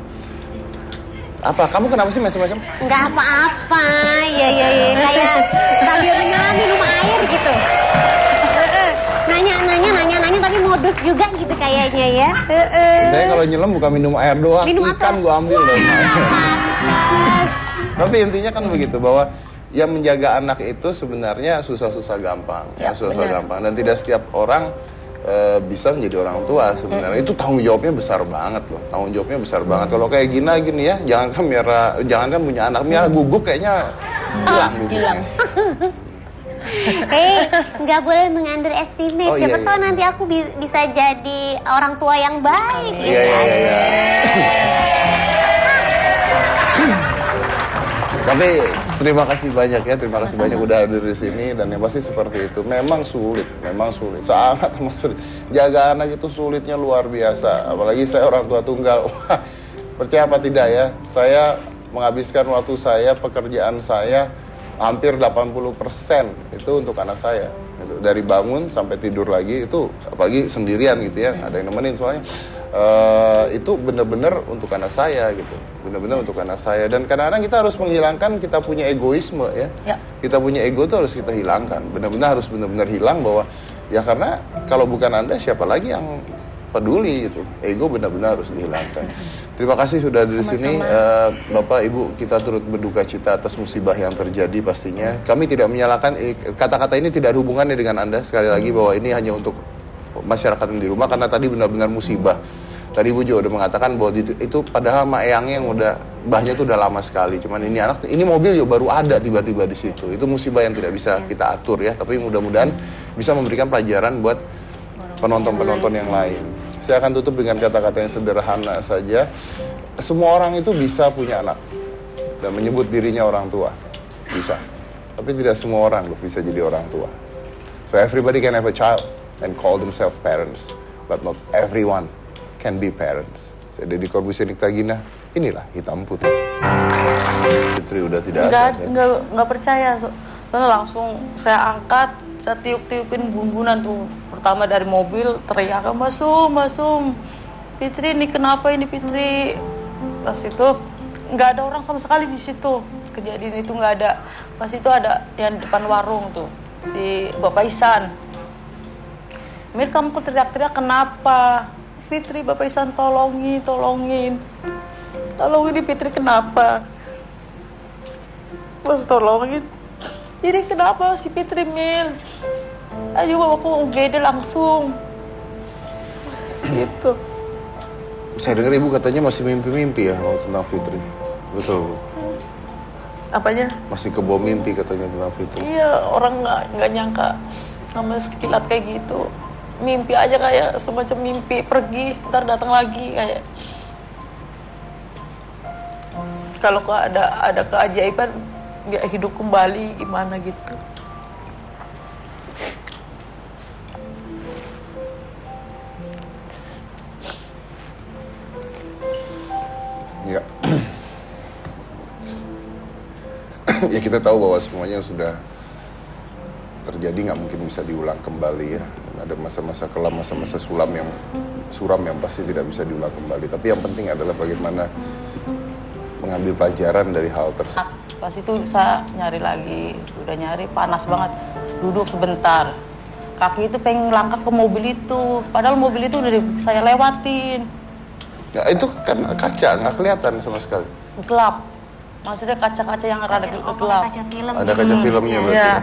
Apa? Kamu kenapa sih macam-macam?
Nggak apa-apa, ya kayak sambil menyelam minum air gitu. Nanya tapi modus juga gitu kayaknya ya.
Saya kalau nyelam bukan minum air doang,
Minum
ikan
apa?
gua ambil dong. Tapi intinya kan begitu, bahwa yang menjaga anak itu sebenarnya susah-susah gampang, susah-susah gampang, dan tidak setiap orang bisa menjadi orang tua sebenarnya. Itu tanggung jawabnya besar banget loh, tanggung jawabnya besar banget. Kalau kayak gini ya, jangankan punya anak, miara guguk kayaknya hilang.
Nggak boleh meng-underestimate.
Oh,
Siapa
iya.
tahu nanti aku bisa jadi orang tua yang baik.
Iya. Tapi terima kasih banyak ya, terima kasih banyak udah hadir di sini, dan yang pasti seperti itu. Memang sulit, sangat sulit. Jaga anak itu sulitnya luar biasa. Apalagi saya orang tua tunggal. Wah, percaya apa tidak ya? Saya menghabiskan waktu saya, pekerjaan saya hampir 80% itu untuk anak saya. Dari bangun sampai tidur lagi itu, apalagi sendirian gitu ya, ada yang nemenin soalnya. Itu benar-benar untuk anak saya gitu, benar-benar untuk anak saya. Dan kadang-kadang kita harus menghilangkan kita punya egoisme ya. Kita punya ego itu harus kita hilangkan, benar-benar hilang, bahwa ya karena kalau bukan Anda siapa lagi yang peduli gitu. Ego benar-benar harus dihilangkan. Terima kasih sudah di sini, Bapak Ibu, kita turut berduka cita atas musibah yang terjadi pastinya. Kami tidak menyalahkan, kata-kata ini tidak ada hubungannya dengan Anda, sekali lagi bahwa ini hanya untuk masyarakat yang di rumah, karena tadi benar-benar musibah. Tadi Ibu juga udah mengatakan bahwa itu padahal mak eyangnya yang udah, mbahnya itu udah lama sekali. Cuman ini mobil juga baru ada tiba-tiba di situ. Itu musibah yang tidak bisa kita atur ya, tapi mudah-mudahan bisa memberikan pelajaran buat penonton-penonton yang lain. Saya akan tutup dengan kata-kata yang sederhana saja. Semua orang itu bisa punya anak dan menyebut dirinya orang tua. Bisa. Tapi tidak semua orang bisa jadi orang tua. So everybody can have a child and call themselves parents, but not everyone can be parents. Saya Deddy Corbuzier Niktagina, inilah Hitam Putih. Fitri udah tidak ada.
Nggak percaya. Soalnya langsung saya angkat, saya tiup-tiupin bumbunan tuh. Pertama dari mobil teriak, Masum, Fitri ini kenapa ini Fitri? Pas itu nggak ada orang sama sekali di situ. Kejadian itu nggak ada. Pas itu ada yang depan warung tuh, si Bapak Isan. Mir, kamu kok teriak-teriak kenapa? Fitri, Bapak Isan tolongin di Fitri kenapa? Pas tolongin, ini kenapa si Fitri, Mil? Ayo aku UGD langsung. Gitu.
Saya dengar Ibu katanya masih mimpi-mimpi ya waktu tentang Fitri. Betul, Bu?
Apanya?
Masih kebawa mimpi katanya tentang Fitri.
Iya, orang nggak nyangka sama sekilat kayak gitu. Mimpi aja kayak semacam mimpi pergi, ntar datang lagi kayak. Kalau ada keajaiban, dia hidup kembali gimana gitu.
Ya. Ya kita tahu bahwa semuanya sudah terjadi, nggak mungkin bisa diulang kembali ya. Ada masa-masa kelam, masa-masa suram yang pasti tidak bisa diulang kembali. Tapi yang penting adalah bagaimana mengambil pelajaran dari hal tersebut.
Pas itu saya nyari lagi, udah nyari panas banget. Duduk sebentar, kaki itu pengen langkah ke mobil itu. Padahal mobil itu udah saya lewatin.
Ya itu kan kaca, nggak kelihatan sama sekali.
Gelap, maksudnya kaca-kaca yang rada gelap.
Kaca film.
Ada kaca filmnya berarti.
Iya,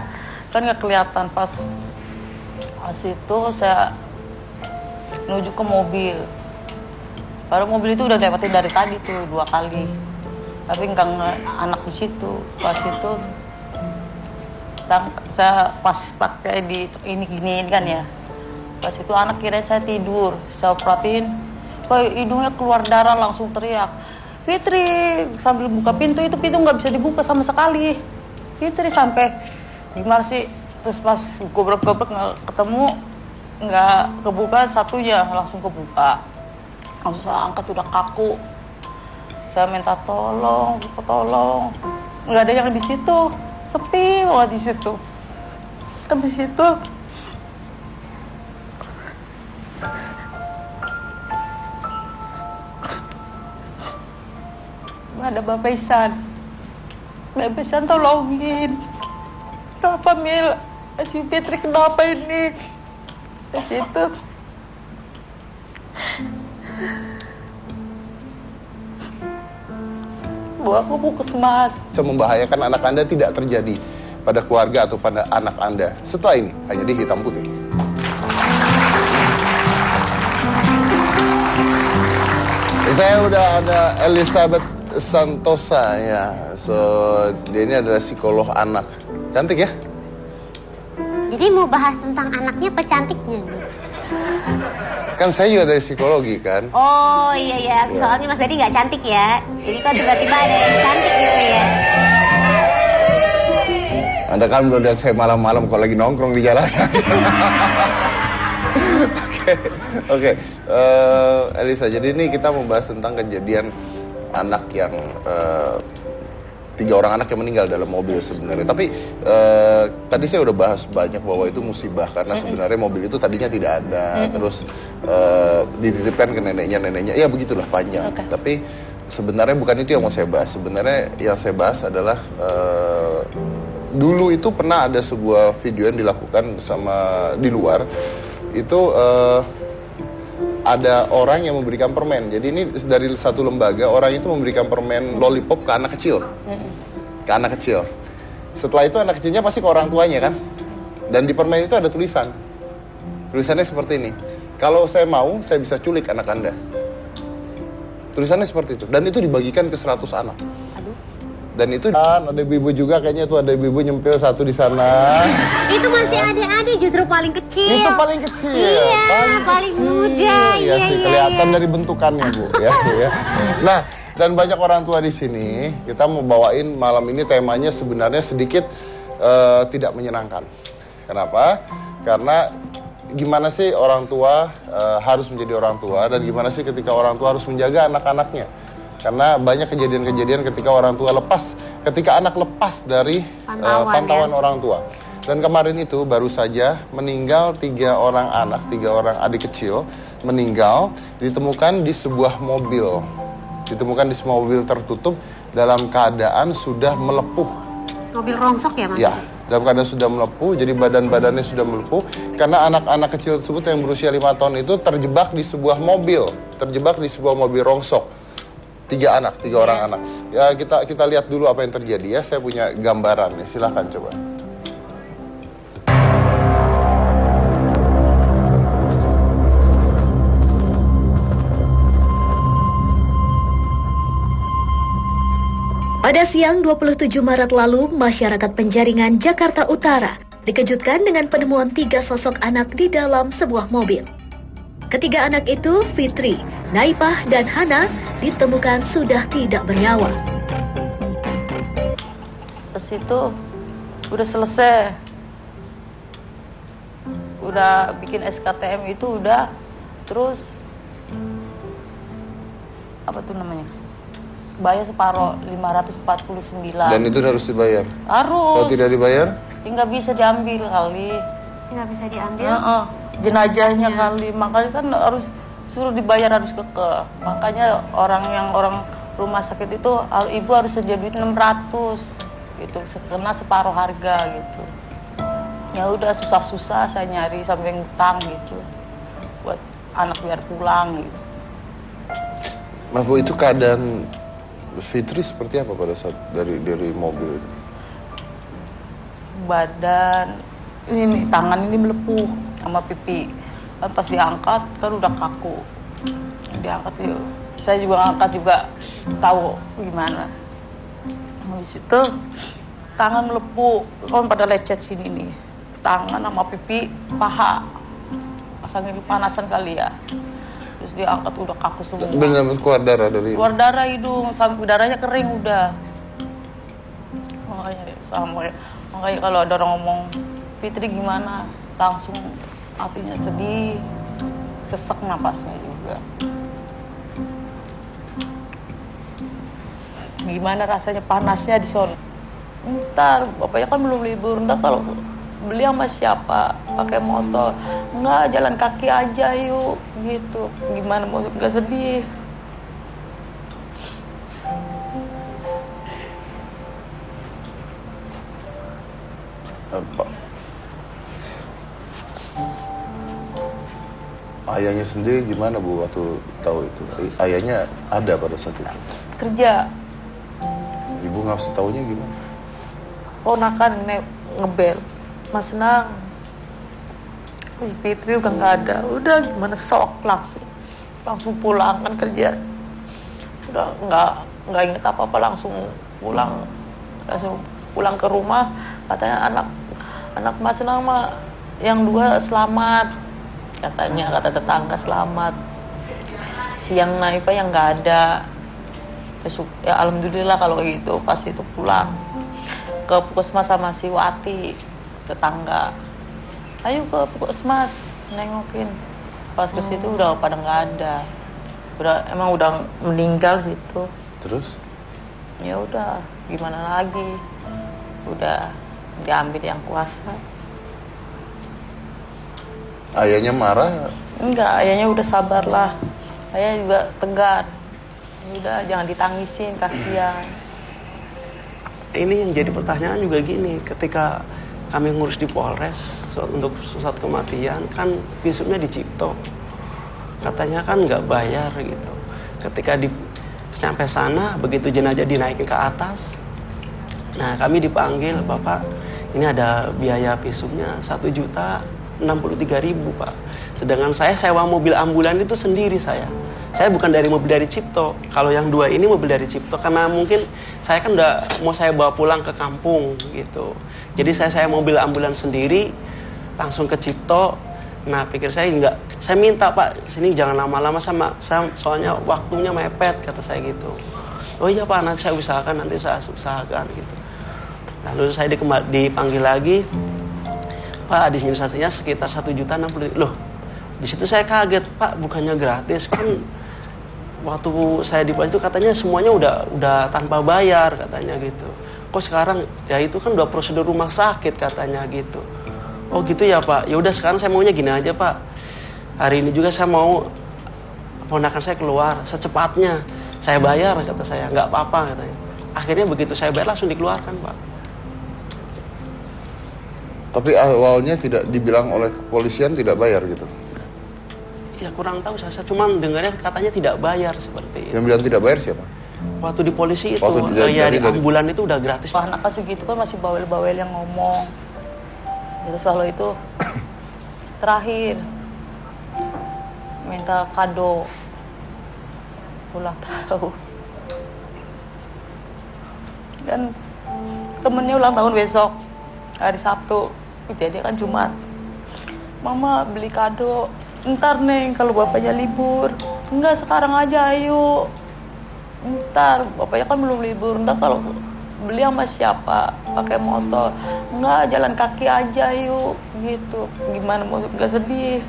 Ya?
kan nggak kelihatan. Pas itu saya menuju ke mobil. Padahal mobil itu udah lewatin dari tadi tuh 2 kali. Tapi nggak anak di situ. Pas itu saya pas pakai di ini giniin kan ya. Pas itu anak kirain saya tidur. Saya perhatiin, kok hidungnya keluar darah, langsung teriak, Fitri, sambil buka pintu, itu pintu nggak bisa dibuka sama sekali. Fitri sampai gimana sih? Terus pas gobrek-gobrek nggak ketemu, nggak kebuka satunya, langsung kebuka. Langsung saya angkat, udah kaku. Saya minta tolong, nggak ada yang di situ, sepi banget di situ. Habis itu ada Bapak Isan. Bapak Isan tolongin. Kenapa Mil? Si Fitri kenapa ini? Di situ bawa aku puskesmas.
Bisa membahayakan anak Anda tidak terjadi pada keluarga atau pada anak Anda. Setelah ini, hanya di Hitam Putih. Saya udah ada Elizabeth Santosa ya. So, dia ini adalah psikolog anak. Cantik ya?
Jadi mau bahas tentang anaknya apa cantiknya nih?
Kan saya juga dari psikologi kan.
Oh iya, soalnya Mas Dadi nggak cantik ya. Jadi kok tiba-tiba ada yang cantik gitu ya.
Anda kan belum lihat saya malam-malam kalau lagi nongkrong di jalanan. Oke. Elisa, jadi ini kita membahas tentang kejadian anak yang 3 orang anak yang meninggal dalam mobil sebenarnya. Tapi tadi saya udah bahas banyak bahwa itu musibah karena sebenarnya mobil itu tadinya tidak ada, terus dititipkan ke neneknya. Ya begitulah panjang. Tapi sebenarnya bukan itu yang mau saya bahas. Sebenarnya yang saya bahas adalah dulu itu pernah ada sebuah video yang dilakukan sama di luar. Itu ada orang yang memberikan permen. Jadi ini dari satu lembaga, orang itu memberikan permen lollipop ke anak kecil. Ke anak kecil. Setelah itu anak kecilnya pasti ke orang tuanya kan. Dan di permen itu ada tulisan. Tulisannya seperti ini. Kalau saya mau, saya bisa culik anak Anda. Tulisannya seperti itu. Dan itu dibagikan ke 100 anak. Dan itu ada ibu-ibu juga, kayaknya tuh ada ibu-ibu nyempil satu di sana.
Itu masih adik-adik justru paling kecil.
Itu paling kecil.
Iya, paling muda.
Iya sih, kelihatan dari bentukannya, Bu. Ya. Nah, dan banyak orang tua di sini, kita mau bawain malam ini temanya sebenarnya sedikit tidak menyenangkan. Kenapa? Karena gimana sih orang tua harus menjadi orang tua, dan gimana sih ketika orang tua harus menjaga anak-anaknya. Karena banyak kejadian-kejadian ketika orang tua ketika anak lepas dari pantauan orang tua. Dan kemarin itu baru saja meninggal 3 orang anak, 3 orang adik kecil meninggal, ditemukan di sebuah mobil. Ditemukan di sebuah mobil tertutup dalam keadaan sudah melepuh.
Mobil rongsok ya, Mas?
Ya, dalam keadaan sudah melepuh, jadi badan-badannya sudah melepuh. Karena anak-anak kecil tersebut yang berusia 5 tahun itu terjebak di sebuah mobil. Terjebak di sebuah mobil rongsok. 3 orang anak. Ya, kita lihat dulu apa yang terjadi ya. Saya punya gambaran nih, silahkan coba.
Pada siang 27 Maret lalu, masyarakat Penjaringan, Jakarta Utara dikejutkan dengan penemuan 3 sosok anak di dalam sebuah mobil. Ketiga anak itu, Fitri, Naipah, dan Hana, ditemukan sudah tidak bernyawa.
Ke situ udah selesai. Udah bikin SKTM itu udah, terus apa tuh namanya? Bayar separuh 549.
Dan itu harus dibayar.
Harus.
Kalau tidak dibayar?
Nggak bisa diambil kali.
Nggak bisa diambil.
Jenazahnya kali, makanya kan harus suruh dibayar, harus keke. Makanya orang rumah sakit itu ibu harus sedia duit 600 gitu, kena separuh harga gitu. Ya udah susah-susah saya nyari sampai ngutang gitu buat anak biar pulang gitu.
Mas Bu, itu keadaan Fitri seperti apa pada saat dari mobil itu?
Badan ini tangan ini melepuh sama pipi. Kan pas diangkat kan udah kaku. Diangkat yuk. Saya juga angkat juga tahu gimana. Habis itu tangan melepuh, kan pada lecet sini nih. Tangan sama pipi, paha. Asalnya panasan kali ya. Terus diangkat udah kaku semua.
Benar keluar darah dari
keluar darah hidung, sampai darahnya kering udah. Makanya kalau ada orang ngomong, Fitri gimana? Langsung hatinya sedih, sesek napasnya juga. Gimana rasanya panasnya di sono? Ntar bapaknya kan belum libur, ntar kalau beli sama siapa, pakai motor, enggak jalan kaki aja yuk gitu. Gimana mau nggak sedih?
Apa? Ayahnya sendiri gimana Bu waktu tahu itu? Ayahnya ada pada saat itu?
Kerja.
Ibu ngasih taunya gimana?
Ponakan ngebel, Mas Senang, si Fitri udah nggak ada, udah gimana sok langsung pulang kan kerja, udah nggak inget apa langsung pulang ke rumah. Katanya anak Mas Senang mah yang 2 selamat, kata tetangga selamat, siang Naipa yang nggak ada. Ya alhamdulillah kalau gitu. Pas itu pulang ke puskesmas sama si Wati, tetangga, ayo ke puskesmas nengokin. Pas ke situ udah pada nggak ada, emang udah meninggal situ.
Terus?
Ya udah gimana lagi, udah diambil yang kuasa.
Ayahnya marah?
Enggak, ayahnya udah sabar lah, ayah juga tegar, udah jangan ditangisin, kasihan.
Ini yang jadi pertanyaan juga gini, ketika kami ngurus di Polres untuk suatu kematian kan visumnya dicipto, katanya kan nggak bayar gitu. Ketika sampai sana, begitu jenazah dinaikin ke atas, nah kami dipanggil, Bapak ini ada biaya visumnya 1.063.000 Pak. Sedangkan saya sewa mobil ambulan itu sendiri saya bukan dari mobil dari Cipto. Kalau yang 2 ini mobil dari Cipto, karena mungkin saya kan udah mau saya bawa pulang ke kampung gitu. Jadi saya mobil ambulan sendiri langsung ke Cipto. Nah pikir saya minta Pak sini jangan lama-lama sama saya, soalnya waktunya mepet, kata saya gitu. Oh iya Pak, nanti saya usahakan gitu. Lalu saya dipanggil lagi, Pak administrasinya sekitar 1.060.000. Loh, di situ saya kaget, Pak bukannya gratis kan? Waktu saya di Polres itu katanya semuanya udah tanpa bayar katanya gitu. Kok sekarang ya itu kan udah prosedur rumah sakit katanya gitu. Oh gitu ya Pak. Ya udah sekarang saya maunya gini aja Pak. Hari ini juga saya mau ponakan saya keluar secepatnya. Saya bayar kata saya, nggak apa-apa katanya. Akhirnya begitu saya bayar langsung dikeluarkan Pak.
Tapi awalnya tidak dibilang oleh kepolisian tidak bayar gitu?
Ya kurang tahu saya cuman dengarnya katanya tidak bayar seperti itu.
Yang bilang tidak bayar siapa?
Waktu di polisi itu,
dari
ambulan itu udah gratis.
Anak kan segitu kan masih bawel-bawel yang ngomong. Terus kalau itu terakhir minta kado ulang tahun. Kan temennya ulang tahun besok, hari Sabtu. Jadi kan Jumat. Mama beli kado. Ntar Neng kalau bapaknya libur. Enggak sekarang aja ayo. Ntar bapaknya kan belum libur, ntar kalau beli sama siapa, pakai motor, enggak jalan kaki aja yuk gitu. Gimana mau nggak sedih?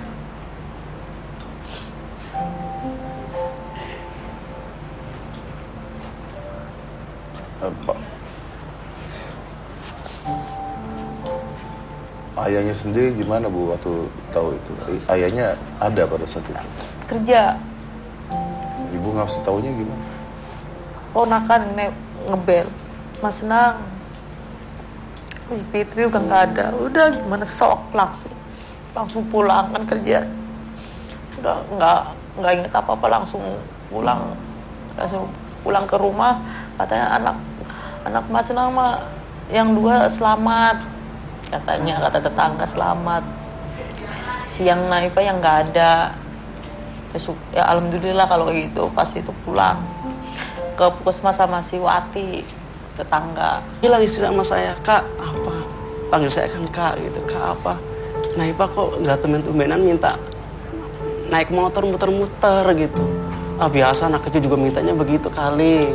Apa? Ayahnya sendiri gimana Bu waktu tahu itu? Ayahnya ada pada saat itu?
Kerja.
Ibu ngasih taunya gimana?
Ponakan ngebel, Mas Senang, si Fitri udah nggak ada, udah gimana sok langsung pulang kan kerja, udah nggak inget apa langsung pulang ke rumah. Katanya anak Mas Senang mah yang 2 selamat, kata tetangga selamat, siang Naipa yang nggak ada. Ya alhamdulillah kalau gitu. Pas itu pulang ke puskesmas sama si Wati, tetangga,
Bilang istri sama saya, Kak apa? Panggil saya kan Kak gitu, Kak apa? Naipa kok nggak temen-temenan minta naik motor muter-muter gitu. Ah biasa anak kecil juga mintanya begitu kali.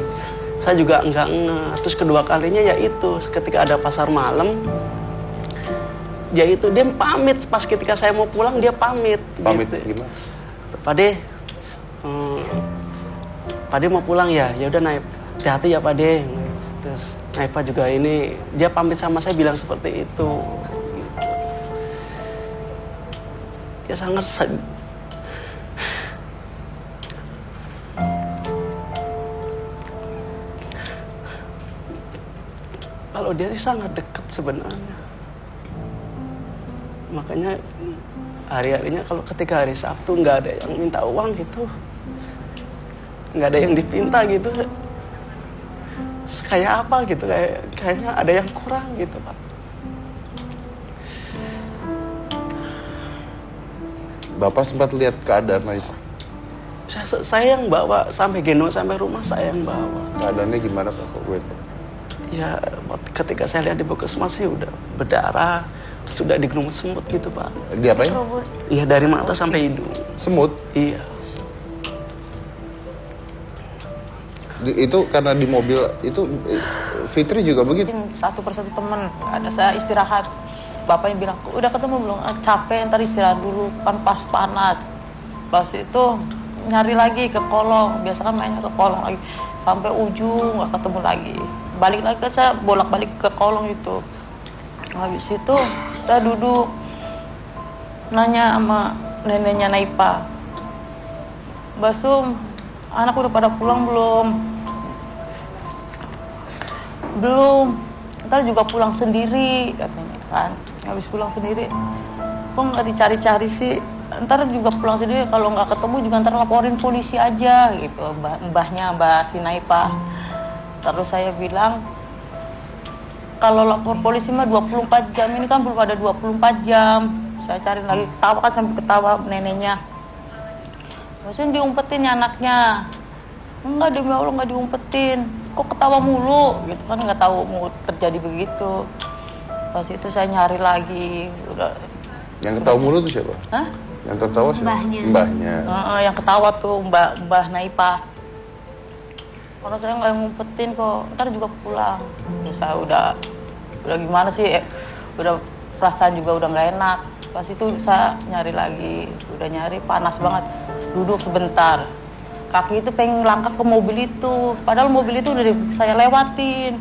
Saya juga nggak nge. Terus kedua kalinya ya itu ketika ada pasar malam, dia pamit pas ketika saya mau pulang dia pamit.
Pamit
gitu.
gimana?
Pak De mau pulang ya, ya udah naik, hati-hati ya Pak De. Terus Naipa juga ini, dia pamit sama saya bilang seperti itu. Gitu. Ya sangat sedih. Kalau dia sangat dekat sebenarnya. Makanya hari-harinya kalau ketika hari Sabtu nggak ada yang minta uang gitu, nggak ada yang dipinta gitu, kayak apa gitu, kayaknya ada yang kurang gitu Pak.
Bapak sempat lihat keadaan Naipa?
Saya yang bawa sampai gendong sampai rumah, saya yang bawa.
Keadaannya gimana Pak? Kok gue tahu?
Ya ketika saya lihat di puskesmas sih udah berdarah, sudah digerumut semut gitu Pak.
Diapain?
Iya dari mata sampai hidung.
Semut?
Iya.
Itu karena di mobil itu Fitri juga begitu?
Satu persatu teman, ada saya istirahat. Bapaknya bilang, udah ketemu belum? Capek, ntar istirahat dulu, kan pas panas. Pas itu nyari lagi ke kolong, biasa kan mainnya ke kolong lagi. Sampai ujung, nggak ketemu lagi. Balik lagi ke saya, bolak-balik ke kolong itu. Habis itu saya duduk, nanya sama neneknya Naipa, Mbak Sum, anak udah pada pulang belum? Belum, ntar juga pulang sendiri katanya kan. Habis pulang sendiri, kok nggak dicari-cari sih? Ntar juga pulang sendiri, kalau nggak ketemu juga ntar laporin polisi aja gitu, mbah si Naipa. Terus saya bilang, kalau lapor polisi mah 24 jam, ini kan belum ada 24 jam. Saya cari lagi, ketawa kan sampai ketawa neneknya. Terus diumpetin ya anaknya. Enggak, demi Allah nggak diumpetin. Kok ketawa mulu? Gitu kan, nggak tahu mau terjadi begitu. Pas itu saya nyari lagi. Udah.
Yang ketawa mulu tuh siapa?
Hah?
Yang tertawa siapa? Mbahnya.
Yang ketawa tuh Mbah Naipa. Kalau saya nggak ngumpetin kok, ntar juga pulang. Terus saya udah gimana sih? Udah perasaan juga udah nggak enak. Pas itu saya nyari lagi, udah nyari panas banget. Duduk sebentar, kaki itu pengen langkah ke mobil itu, padahal mobil itu udah saya lewatin.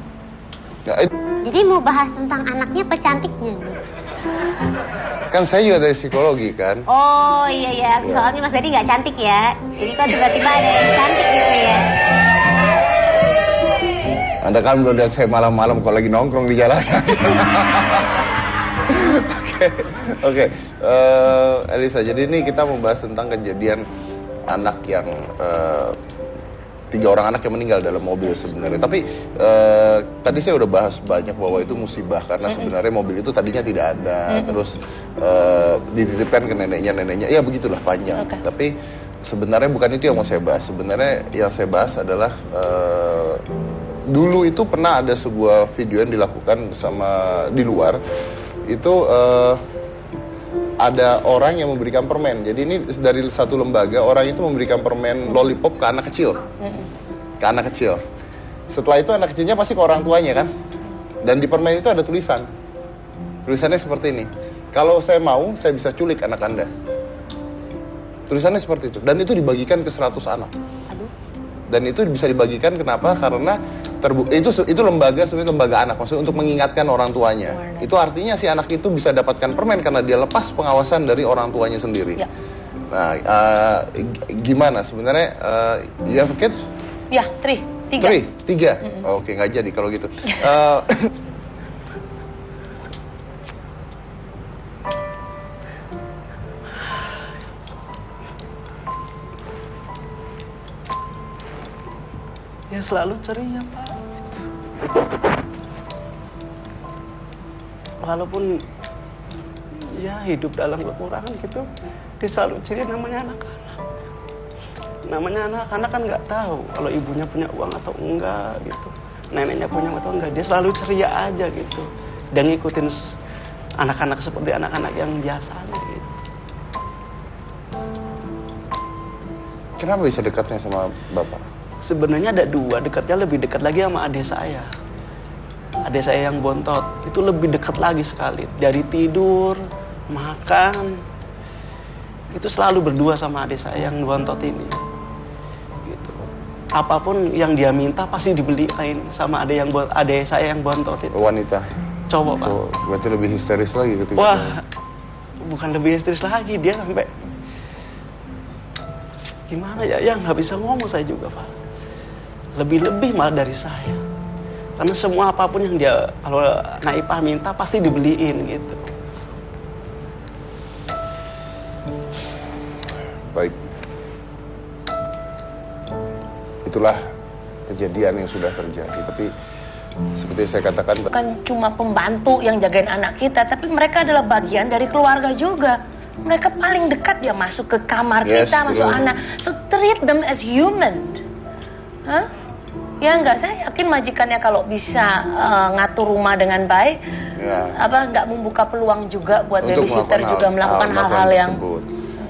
Jadi mau bahas tentang anaknya apa cantiknya?
Kan saya juga dari psikologi kan.
Oh iya, soalnya Mas Dedi nggak cantik ya. Jadi kan tiba-tiba ada yang cantik gitu ya.
Anda kan belum lihat saya malam-malam kalau lagi nongkrong di jalanan. Oke. Elisa, jadi ini kita membahas tentang kejadian anak yang 3 orang anak yang meninggal dalam mobil sebenarnya. Tapi tadi saya udah bahas banyak bahwa itu musibah karena sebenarnya mobil itu tadinya tidak ada, terus dititipkan ke neneknya. Ya begitulah panjang.
Okay.
Tapi sebenarnya bukan itu yang mau saya bahas. Sebenarnya yang saya bahas adalah dulu itu pernah ada sebuah video yang dilakukan bersama di luar. Itu ada orang yang memberikan permen. Jadi ini dari satu lembaga, orang itu memberikan permen lollipop ke anak kecil. Ke anak kecil. Setelah itu anak kecilnya pasti ke orang tuanya kan. Dan di permen itu ada tulisan. Tulisannya seperti ini. Kalau saya mau, saya bisa culik anak Anda. Tulisannya seperti itu. Dan itu dibagikan ke 100 anak. Dan itu bisa dibagikan kenapa? Karena itu lembaga, sebenarnya lembaga anak, maksudnya untuk mengingatkan orang tuanya. Itu artinya si anak itu bisa dapatkan permen karena dia lepas pengawasan dari orang tuanya sendiri.
Ya.
Nah, gimana sebenarnya? You have kids?
Ya, 3.
3? Oke, nggak jadi kalau gitu.
Ya selalu ceria Pak. Walaupun ya hidup dalam kekurangan gitu, dia selalu ceria. Namanya anak-anak. Namanya anak-anak kan nggak tahu kalau ibunya punya uang atau enggak gitu, neneknya punya uang atau enggak. Dia selalu ceria aja gitu, dan ngikutin anak-anak seperti anak-anak yang biasanya gitu.
Kenapa bisa dekatnya sama Bapak?
Sebenarnya ada 2, dekatnya lebih dekat lagi sama adik saya. Adik saya yang bontot, itu lebih dekat lagi sekali. Dari tidur, makan, itu selalu berdua sama adik saya yang bontot ini. Gitu. apapun yang dia minta pasti dibeliin sama adek saya yang bontot itu.
Wanita.
Cowok, Pak.
Oh, berarti lebih histeris lagi ketika.
Wah, bukan lebih histeris lagi, dia sampai gimana ya nggak bisa ngomong saya juga, Pak. Lebih malah dari saya. Karena semua apapun yang dia, kalau Naipah minta pasti dibeliin gitu.
Baik. Itulah kejadian yang sudah terjadi. Tapi seperti saya katakan,
Bukan cuma pembantu yang jagain anak kita, tapi mereka adalah bagian dari keluarga juga. Mereka paling dekat, dia masuk ke kamar
Yes,
kita, masuk
betul.
anak. So treat them as human. Hah? Ya enggak, saya yakin majikannya kalau bisa ngatur rumah dengan baik,
Ya.
nggak membuka peluang juga buat
untuk
babysitter juga melakukan hal-hal yang
tersebut.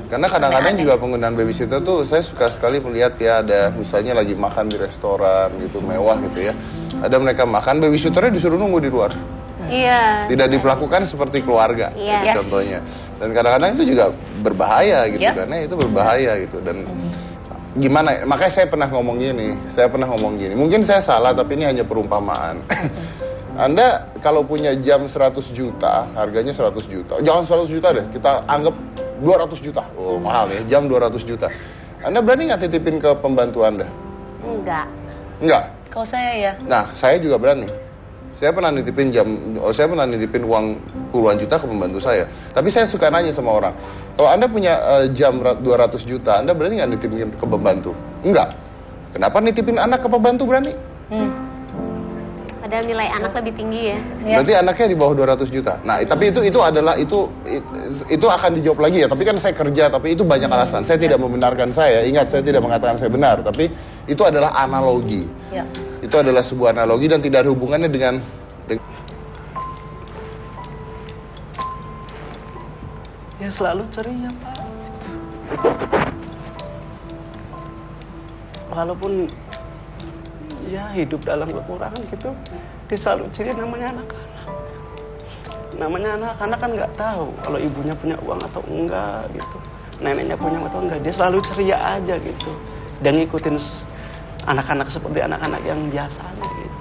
Karena kadang-kadang juga penggunaan babysitter tuh saya suka sekali melihat ya, ada misalnya lagi makan di restoran gitu mewah gitu ya. Ada mereka makan, babysitternya disuruh nunggu di luar.
Iya.
Tidak diperlakukan seperti keluarga,
Iya.
Yes.
contohnya. Dan kadang-kadang itu juga berbahaya gitu,
Yep.
karena itu berbahaya gitu. Dan gimana? Makanya saya pernah ngomong gini. Mungkin saya salah, tapi ini hanya perumpamaan. Anda kalau punya jam 100 juta, harganya 100 juta. Jangan 100 juta deh, kita anggap 200 juta. Oh, mahal ya, jam 200 juta. Anda berani nggak titipin ke pembantu Anda?
Enggak.
Enggak.
kalau saya ya.
Nah, saya juga berani. Saya pernah nitipin uang puluhan juta ke pembantu saya. Tapi saya suka nanya sama orang, kalau Anda punya jam 200 juta, Anda berani nggak nitipin ke pembantu? Enggak. Kenapa nitipin anak ke pembantu berani?
Padahal nilai anak lebih tinggi ya.
Berarti anaknya di bawah 200 juta. Nah, tapi itu akan dijawab lagi ya. Tapi kan saya kerja, tapi itu banyak alasan. Saya tidak membenarkan saya. Ingat, saya tidak mengatakan saya benar, tapi itu adalah analogi.
Ya.
Itu adalah sebuah analogi dan tidak ada hubungannya dengan
Ya selalu ceria, Pak. Walaupun ya hidup dalam kekurangan gitu, dia selalu ceria. Namanya anak-anak kan nggak tahu kalau ibunya punya uang atau enggak gitu, neneknya punya uang atau enggak, dia selalu ceria aja gitu, dan ngikutin anak-anak seperti anak-anak yang biasanya gitu.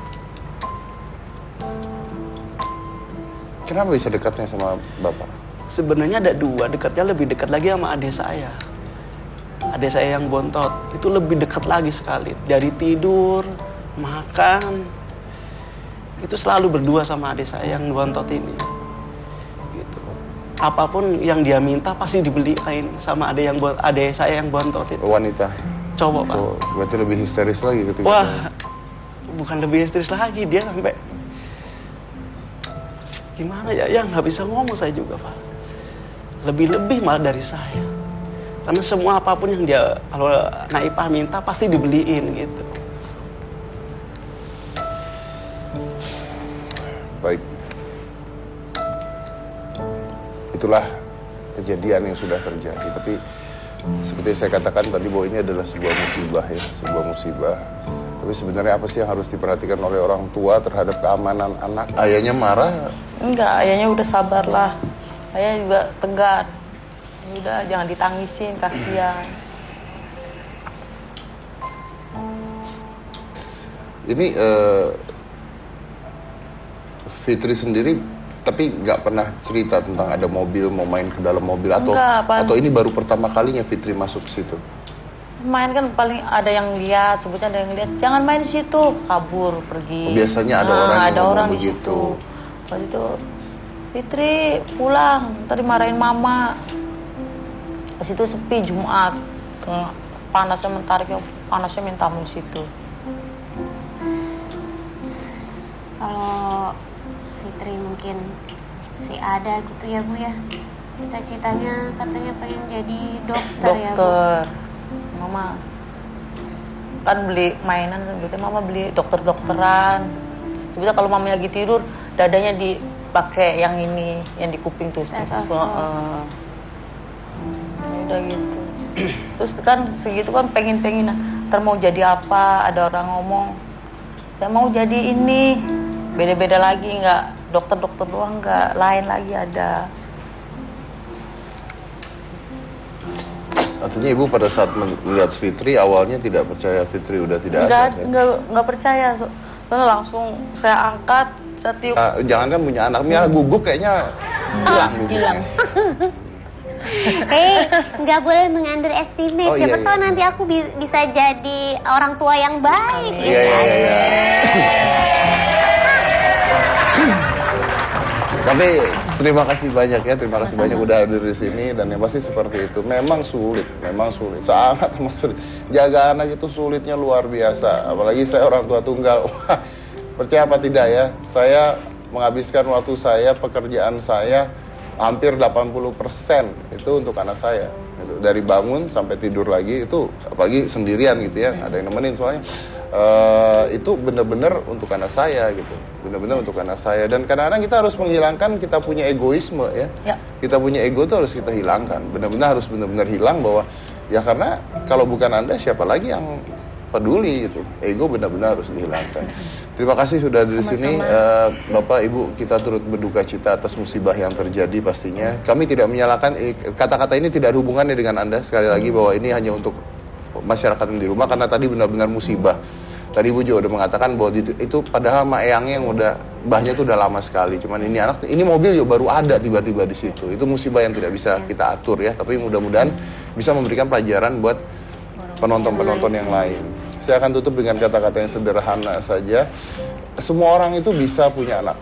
Kenapa bisa dekatnya sama Bapak?
Sebenarnya ada dua, dekatnya lebih dekat lagi sama adik saya. Adik saya yang bontot, itu lebih dekat lagi sekali. Dari tidur, makan, itu selalu berdua sama adik saya yang bontot ini. Gitu. Apapun yang dia minta pasti dibeliin sama adik saya yang bontot itu.
Wanita.
Cowok, Pak.
Oh, berarti lebih histeris lagi ketika.
Wah, bukan lebih histeris lagi, dia sampai gimana ya nggak bisa ngomong saya juga, Pak. Lebih malah dari saya. Karena semua apapun yang dia, kalau Naipah minta pasti dibeliin gitu.
Baik. Itulah kejadian yang sudah terjadi. Tapi seperti saya katakan tadi bahwa ini adalah sebuah musibah ya, sebuah musibah. Tapi sebenarnya apa sih yang harus diperhatikan oleh orang tua terhadap keamanan anak? Ayahnya marah?
Enggak, ayahnya udah sabar lah. Ayah juga tegar. Udah, jangan ditangisin, kasihan.
Ini Fitri sendiri tapi nggak pernah cerita tentang ada mobil, mau main ke dalam mobil
Enggak,
atau ini baru pertama kalinya Fitri masuk ke situ?
Main kan paling ada yang lihat, sebutnya ada yang lihat, jangan main di situ, kabur, pergi.
Biasanya ada orang yang
ada
ngomong
orang di
begitu.
situ. Pas itu, Fitri pulang, tadi marahin mama. Pas itu sepi Jumat, panasnya mentariknya, panasnya minta di situ.
Kalau Fitri mungkin masih ada gitu ya Bu ya. Cita-citanya katanya pengen jadi dokter ya Bu.
Dokter, mama kan beli mainan, sebetulnya mama beli dokter-dokteran. Sebetulnya kalau mama lagi tidur, dadanya dipakai yang ini, yang di kuping tuh. Udah gitu. Terus kan segitu kan pengen-pengen, ntar mau jadi apa, ada orang ngomong, saya mau jadi ini. Beda-beda lagi, nggak dokter-dokter doang, nggak lain lagi ada.
Artinya ibu pada saat melihat Fitri awalnya tidak percaya Fitri udah tidak ada.
Nggak percaya. Soalnya langsung saya angkat, saya tiup.
Jangan kan punya anak, punya guguk kayaknya hilang.
Nggak boleh meng-underestimate.
Oh,
Siapa
iya,
tahu
iya.
nanti aku bisa jadi orang tua yang baik.
Iya,
ya kan?
iya. Tapi terima kasih banyak ya, terima kasih banyak udah hadir di sini dan yang pasti seperti itu. Memang sulit, sangat amat sulit. Jaga anak itu sulitnya luar biasa. Apalagi saya orang tua tunggal. Wah, percaya apa tidak ya? Saya menghabiskan waktu saya, pekerjaan saya hampir 80% itu untuk anak saya. Gitu. Dari bangun sampai tidur lagi itu, apalagi sendirian gitu ya, ada yang nemenin soalnya. Itu benar-benar untuk anak saya gitu, benar-benar untuk anak saya. Dan kadang-kadang kita harus menghilangkan kita punya egoisme ya. Kita punya ego itu harus kita hilangkan, benar-benar harus benar-benar hilang bahwa ya karena kalau bukan Anda siapa lagi yang peduli itu. Ego benar-benar harus dihilangkan. Terima kasih sudah di sini, Bapak Ibu, kita turut berduka cita atas musibah yang terjadi pastinya. Kami tidak menyalahkan, kata-kata ini tidak ada hubungannya dengan Anda. Sekali lagi bahwa ini hanya untuk masyarakat yang di rumah karena tadi benar-benar musibah. Tadi Ibu juga udah mengatakan bahwa itu padahal mak eyangnya yang udah mbahnya tuh udah lama sekali. Cuman ini mobil juga baru ada tiba-tiba di situ. Itu musibah yang tidak bisa kita atur ya. Tapi mudah-mudahan bisa memberikan pelajaran buat penonton-penonton yang lain. Saya akan tutup dengan kata-kata yang sederhana saja. Semua orang itu bisa punya anak.